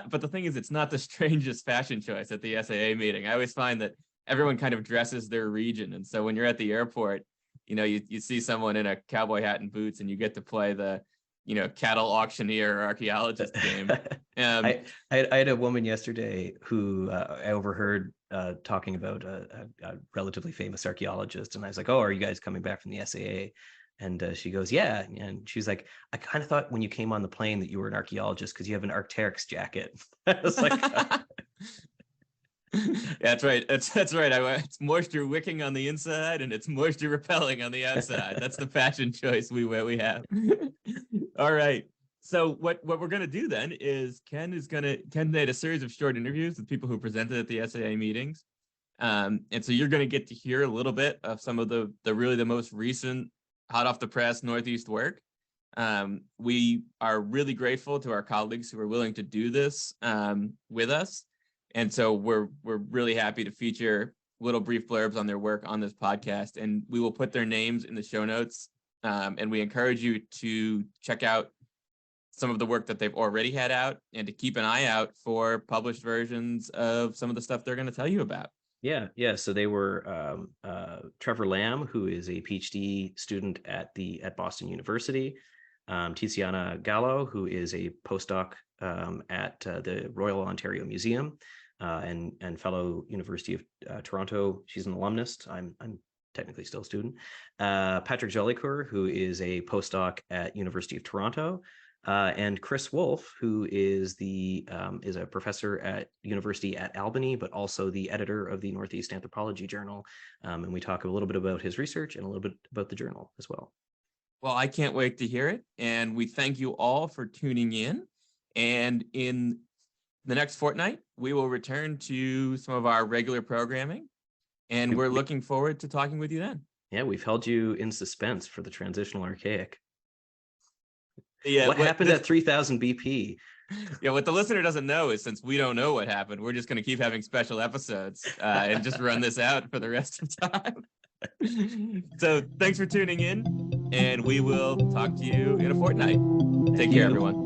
but the thing is, it's not the strangest fashion choice at the SAA meeting. I always find that everyone kind of dresses their region. And so when you're at the airport, you see someone in a cowboy hat and boots, and you get to play the, cattle auctioneer or archaeologist game. I had a woman yesterday who I overheard talking about a relatively famous archaeologist, and I was like, "Oh, are you guys coming back from the SAA?" And she goes, "Yeah," and she's like, "I kind of thought when you came on the plane that you were an archaeologist because you have an Arc'teryx jacket." I was like, That's right. That's right. It's moisture wicking on the inside and it's moisture repelling on the outside. That's the fashion choice we have. All right. So what we're gonna do then is Ken made a series of short interviews with people who presented at the SAA meetings, and so you're gonna get to hear a little bit of some of the most recent, hot off the press Northeast work. We are really grateful to our colleagues who are willing to do this with us. And so we're really happy to feature little brief blurbs on their work on this podcast, and we will put their names in the show notes. And we encourage you to check out some of the work that they've already had out, and to keep an eye out for published versions of some of the stuff they're going to tell you about. Yeah. So they were Trevor Lamb, who is a PhD student at Boston University, Tiziana Gallo, who is a postdoc at the Royal Ontario Museum, and fellow University of Toronto. She's an alumnus. I'm technically still a student. Patrick Jolicoeur, who is a postdoc at University of Toronto. And Chris Wolf, who is a professor at University at Albany, but also the editor of the Northeast Anthropology Journal. And we talk a little bit about his research and a little bit about the journal as well. Well, I can't wait to hear it. And we thank you all for tuning in. And in the next fortnight, we will return to some of our regular programming. And we're looking forward to talking with you then. Yeah, we've held you in suspense for the transitional archaic. Yeah, what happened at 3000 BP? Yeah, what the listener doesn't know is, since we don't know what happened, we're just going to keep having special episodes and just run this out for the rest of time. So thanks for tuning in, and we will talk to you in a fortnight. Take care, everyone.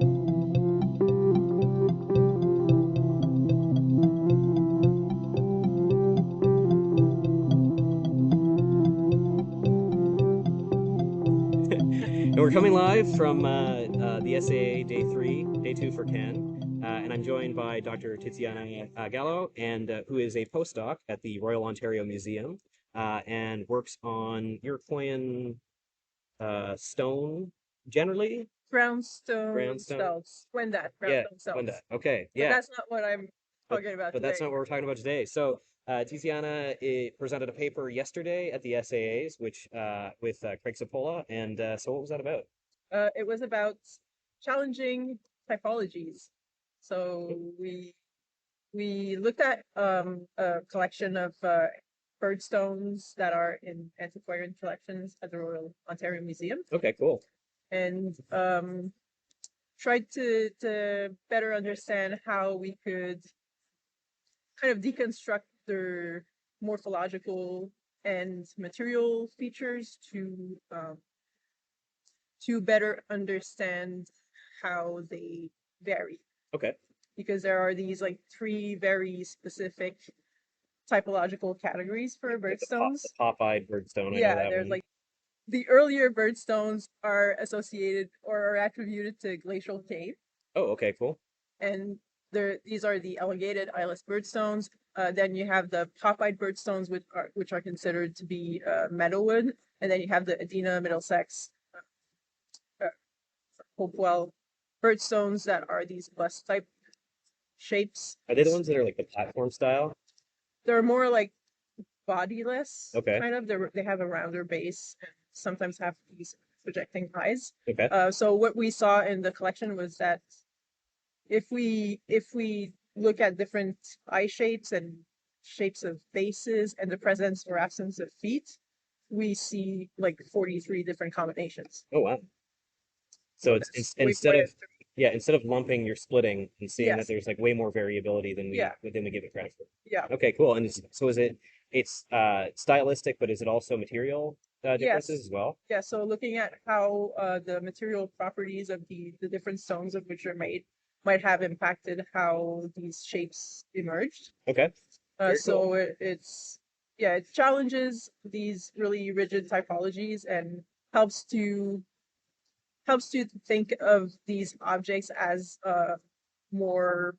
And we're coming live from the SAA Day 2 for Ken, and I'm joined by Dr. Tiziana Gallo, and who is a postdoc at the Royal Ontario Museum, and works on Iroquoian stone generally. Brownstone cells. Brownstone cells. Okay, yeah. But that's not what I'm talking about today. That's not what we're talking about today. So Tiziana presented a paper yesterday at the SAAs, which with Craig Sapola, and so what was that about? It was about challenging typologies. So we looked at a collection of birdstones that are in antiquarian collections at the Royal Ontario Museum. Okay, cool. And tried to better understand how we could kind of deconstruct their morphological and material features to better understand how they vary. Okay. Because there are these like three very specific typological categories for birdstones. The pop-eyed birdstone. Yeah, there's like the earlier birdstones are associated or are attributed to glacial cave. Oh, okay, cool. And these are the elongated eyeless birdstones. Then you have the pop-eyed birdstones, which are considered to be meadowwood, and then you have the Adena Middlesex Hopewell birdstones that are these bust type shapes. Are they the ones that are like the platform style? They're more like bodiless. Okay. Kind of. They have a rounder base and sometimes have these projecting eyes. Okay. So what we saw in the collection was that if we look at different eye shapes and shapes of faces and the presence or absence of feet, we see like 43 different combinations. Oh wow. So it's instead of lumping, you're splitting and seeing that there's like way more variability than we give it credit for. Yeah. Okay, cool. And so it's stylistic, but is it also material differences as well? Yeah. So looking at how the material properties of the different stones of which are made might have impacted how these shapes emerged. Okay. So cool. it challenges these really rigid typologies and helps to think of these objects as more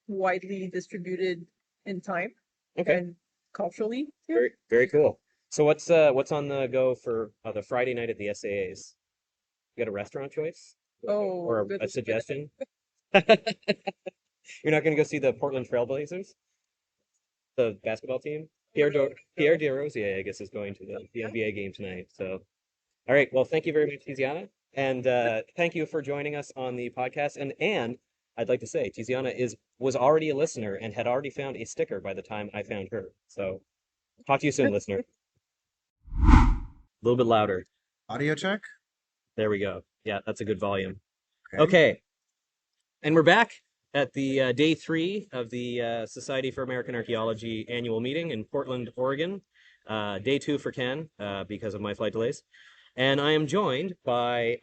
widely distributed in time. Okay. And culturally. Very, very cool. So what's on the go for the Friday night at the SAAs? You got a restaurant choice? Or a suggestion? You're not going to go see the Portland Trailblazers, the basketball team? Pierre DeRosier, I guess, is going to the NBA game tonight. So, all right. Well, thank you very much, Tiziana, and thank you for joining us on the podcast. And I'd like to say, Tiziana was already a listener and had already found a sticker by the time I found her. So, talk to you soon, listener. A little bit louder. Audio check. There we go. Yeah, that's a good volume. Okay. And we're back. at the day 3 of the Society for American Archaeology annual meeting in Portland, Oregon. Day 2 for Ken because of my flight delays. And I am joined by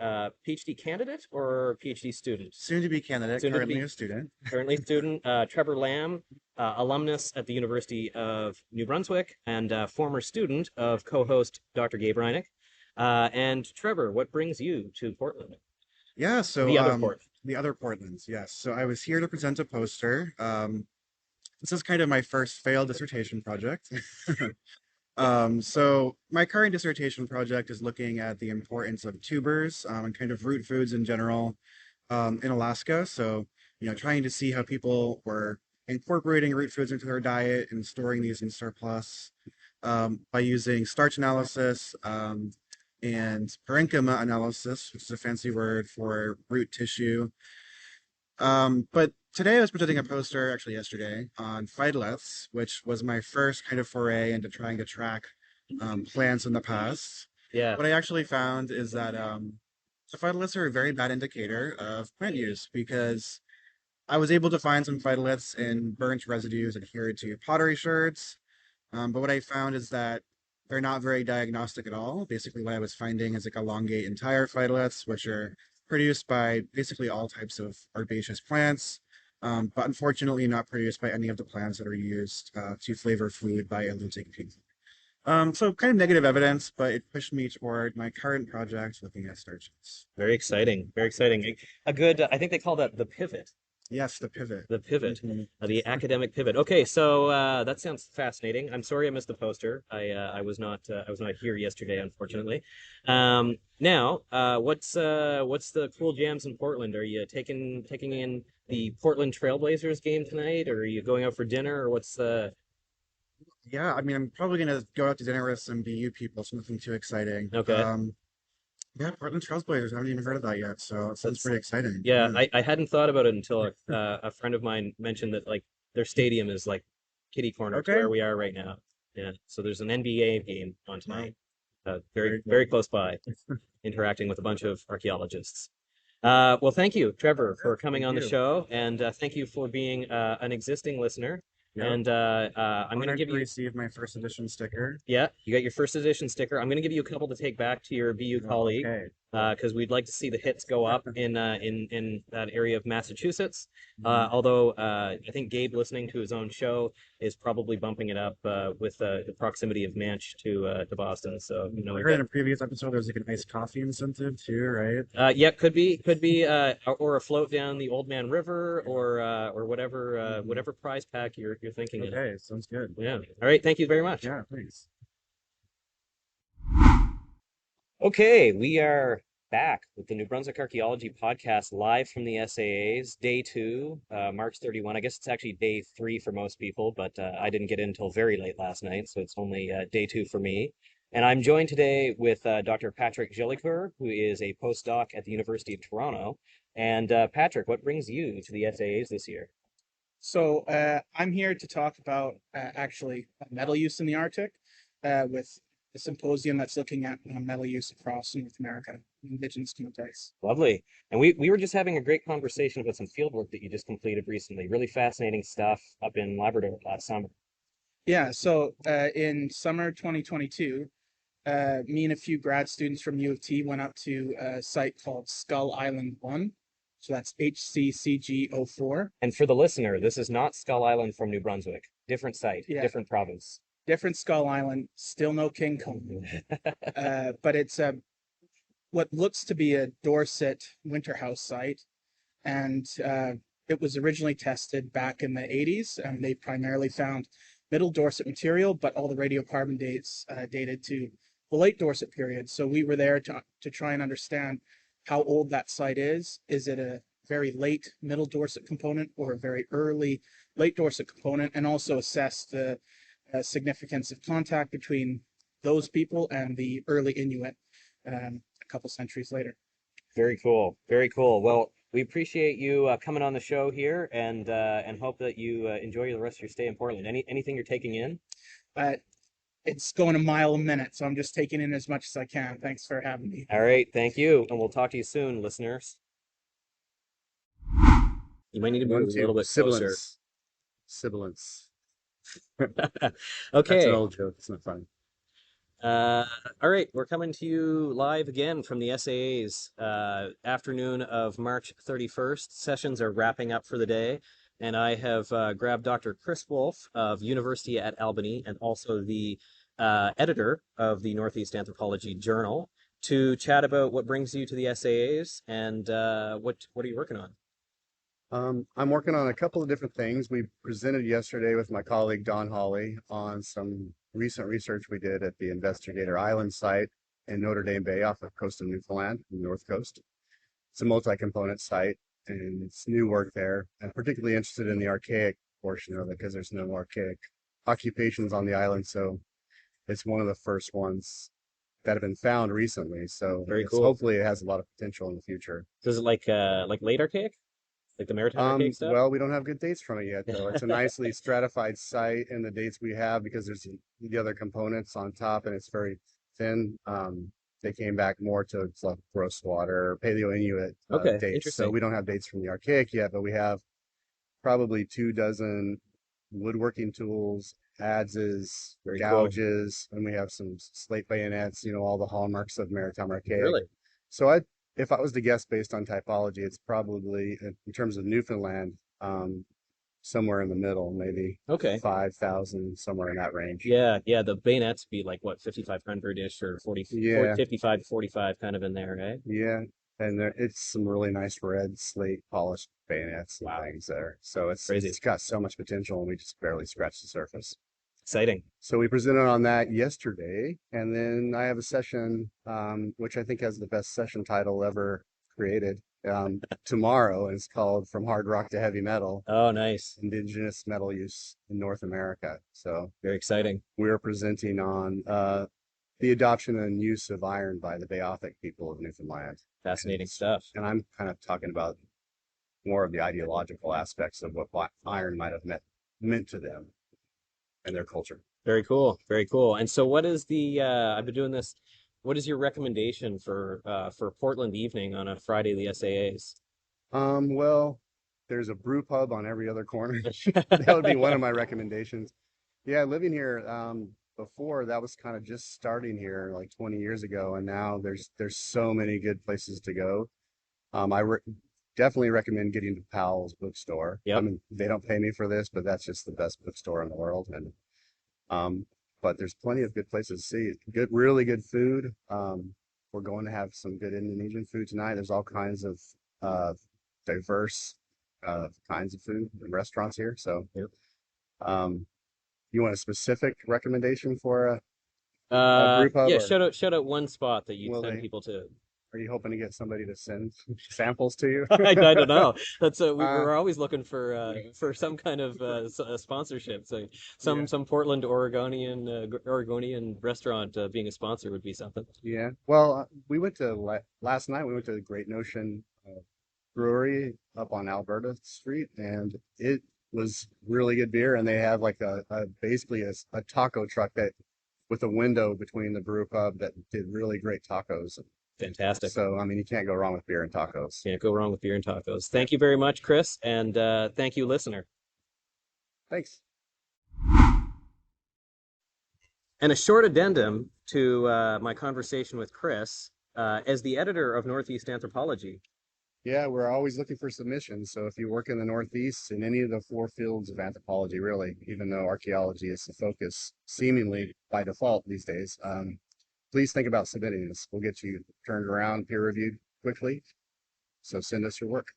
PhD candidate or PhD student? Soon to be candidate, Soon to currently be- a student. Currently student, Trevor Lamb, alumnus at the University of New Brunswick and former student of co-host Dr. Gabe Reineck. And Trevor, what brings you to Portland? Yeah, so The other Portland. the other Portlands, yes. So I was here to present a poster. This is kind of my first failed dissertation project. So my current dissertation project is looking at the importance of tubers and kind of root foods in general in Alaska. So, trying to see how people were incorporating root foods into their diet and storing these in surplus by using starch analysis and parenchyma analysis, which is a fancy word for root tissue. But today I was presenting a poster, actually yesterday, on phytoliths, which was my first kind of foray into trying to track plants in the past. Yeah. What I actually found is that the phytoliths are a very bad indicator of plant use because I was able to find some phytoliths in burnt residues adhered to pottery sherds. But what I found is that they're not very diagnostic at all. Basically, what I was finding is like elongate entire phytoliths, which are produced by basically all types of herbaceous plants, but unfortunately not produced by any of the plants that are used to flavor food by eluting people. So kind of negative evidence, but it pushed me toward my current project looking at starches. Very exciting. Very exciting. A good, I think they call that the pivot. Yes, the pivot. The pivot, Mhm. the academic pivot. Okay, so that sounds fascinating. I'm sorry I missed the poster. I was not here yesterday, unfortunately. Now, what's the cool jams in Portland? Are you taking in the Portland Trailblazers game tonight, or are you going out for dinner, or what's Yeah, I mean, I'm probably gonna go out to dinner with some BU people, so nothing too exciting. Okay. Yeah, Portland Trailblazers. I haven't even heard of that yet, so it sounds pretty exciting. Yeah, I hadn't thought about it until a friend of mine mentioned that like their stadium is like kitty corner to Okay. where we are right now. Yeah, so there's an NBA game on tonight, very Very cool. close by, interacting with a bunch of archaeologists. Well, thank you, Trevor, for coming thank on the you. show, and thank you for being an existing listener. Yep. And I'm going to Honored give to you, receive my first edition sticker. yeah, you got your first edition sticker. I'm going to give you a couple to take back to your BU colleague. Okay. Because we'd like to see the hits go up in that area of Massachusetts. Although I think Gabe, listening to his own show, is probably bumping it up with the proximity of Manch to Boston. So I heard in a previous episode there was like an iced coffee incentive too, right? yeah, could be, or a float down the Old Man River, or whatever prize pack you're thinking of. Okay, sounds good. Yeah. All right. Thank you very much. Yeah, thanks. Okay, we are back with the New Brunswick Archaeology Podcast live from the SAAs, day 2, March 31. I guess it's actually day 3 for most people, but I didn't get in until very late last night, so it's only day 2 for me. And I'm joined today with Dr. Patrick Gillicoeur, who is a postdoc at the University of Toronto. And Patrick, what brings you to the SAAs this year? So I'm here to talk about actually metal use in the Arctic with a symposium that's looking at metal use across North America, indigenous communities. Lovely. And we were just having a great conversation about some field work that you just completed recently. Really fascinating stuff up in Labrador last summer. Yeah, so in summer 2022, me and a few grad students from U of T went up to a site called Skull Island 1. So that's HCCG04. And for the listener, this is not Skull Island from New Brunswick. Different site, Yeah. different province. Different Skull Island, still no King Kong. But it's what looks to be a Dorset winter house site. And it was originally tested back in the 80s, and they primarily found Middle Dorset material, but all the radiocarbon dates dated to the late Dorset period. So we were there to try and understand how old that site is. Is it a very late Middle Dorset component or a very early late Dorset component, and also assess the significance of contact between those people and the early Inuit a couple centuries later. Very cool. Very cool. Well, we appreciate you coming on the show here, and hope that you enjoy the rest of your stay in Portland. Anything you're taking in? It's going a mile a minute, so I'm just taking in as much as I can. Thanks for having me. All right. Thank you. And we'll talk to you soon, listeners. You might need to move a little bit closer. Sibilance. Okay. That's an old joke. It's not funny. All right, we're coming to you live again from the SAA's afternoon of March 31st. Sessions are wrapping up for the day, and I have grabbed Dr. Chris Wolf of University at Albany and also the editor of the Northeast Anthropology Journal to chat about what brings you to the SAA's and what are you working on? I'm working on a couple of different things. We presented yesterday with my colleague Don Hawley on some recent research we did at the Investigator Island site in Notre Dame Bay off the coast of Newfoundland, the North Coast. It's a multi-component site, and it's new work there. I'm particularly interested in the archaic portion of it because there's no archaic occupations on the island, so it's one of the first ones that have been found recently. So very cool. Hopefully it has a lot of potential in the future. So is it like late archaic? Like the maritime archaic stuff? Well, we don't have good dates from it yet, though. It's a nicely stratified site, and the dates we have, because there's the other components on top, and it's very thin. They came back more to like gross water, Paleo Inuit dates. So we don't have dates from the archaic yet, but we have probably 24 woodworking tools, adzes, gouges, and we have some slate bayonets. All the hallmarks of maritime archaic. Really? So if I was to guess based on typology, it's probably, in terms of Newfoundland, somewhere in the middle, maybe 5,000, somewhere in that range. Yeah, the bayonets be like what, 5,500-ish or 55 to 45 kind of in there, right? Yeah, and it's some really nice red slate polished bayonets and things there. So it's crazy. It's got so much potential, and we just barely scratched the surface. Exciting. So we presented on that yesterday, and then I have a session, which I think has the best session title ever created, tomorrow, and it's called From Hard Rock to Heavy Metal. Oh, nice. Indigenous Metal Use in North America. So very exciting. We're presenting on the adoption and use of iron by the Beothuk people of Newfoundland. Fascinating stuff. And I'm kind of talking about more of the ideological aspects of what iron might have meant to them and their culture. Very cool. Very cool. And so what is I've been doing this, what is your recommendation for Portland evening on a Friday of the SAA's? Well, there's a brew pub on every other corner. That would be one of my recommendations. Yeah, living here, before that was kind of just starting here like 20 years ago, and now there's so many good places to go. Definitely recommend getting to Powell's bookstore. Yep. I mean, they don't pay me for this, but that's just the best bookstore in the world. And but there's plenty of good places to see. Really good food. We're going to have some good Indonesian food tonight. There's all kinds of diverse kinds of food and restaurants here. So, yep. You want a specific recommendation for a brew pub? Yeah, shout out one spot that you send people to. Are you hoping to get somebody to send samples to you? I don't know. That's we're always looking for some kind of sponsorship. So some Portland Oregonian restaurant being a sponsor would be something. Yeah. Well, we went to last night. We went to the Great Notion Brewery up on Alberta Street, and it was really good beer. And they have like basically a taco truck with a window between the brew pub that did really great tacos. Fantastic. So, I mean, you can't go wrong with beer and tacos. Can't go wrong with beer and tacos. Thank you very much, Chris, and thank you, listener. Thanks. And a short addendum to my conversation with Chris, as the editor of Northeast Anthropology. Yeah, we're always looking for submissions. So if you work in the Northeast in any of the 4 fields of anthropology, really, even though archaeology is the focus seemingly by default these days, please think about submitting this. We'll get you turned around, peer reviewed quickly. So send us your work.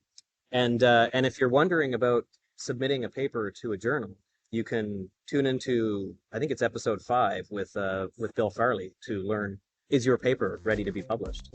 And if you're wondering about submitting a paper to a journal, you can tune into, I think it's episode 5 with Bill Farley to learn, is your paper ready to be published?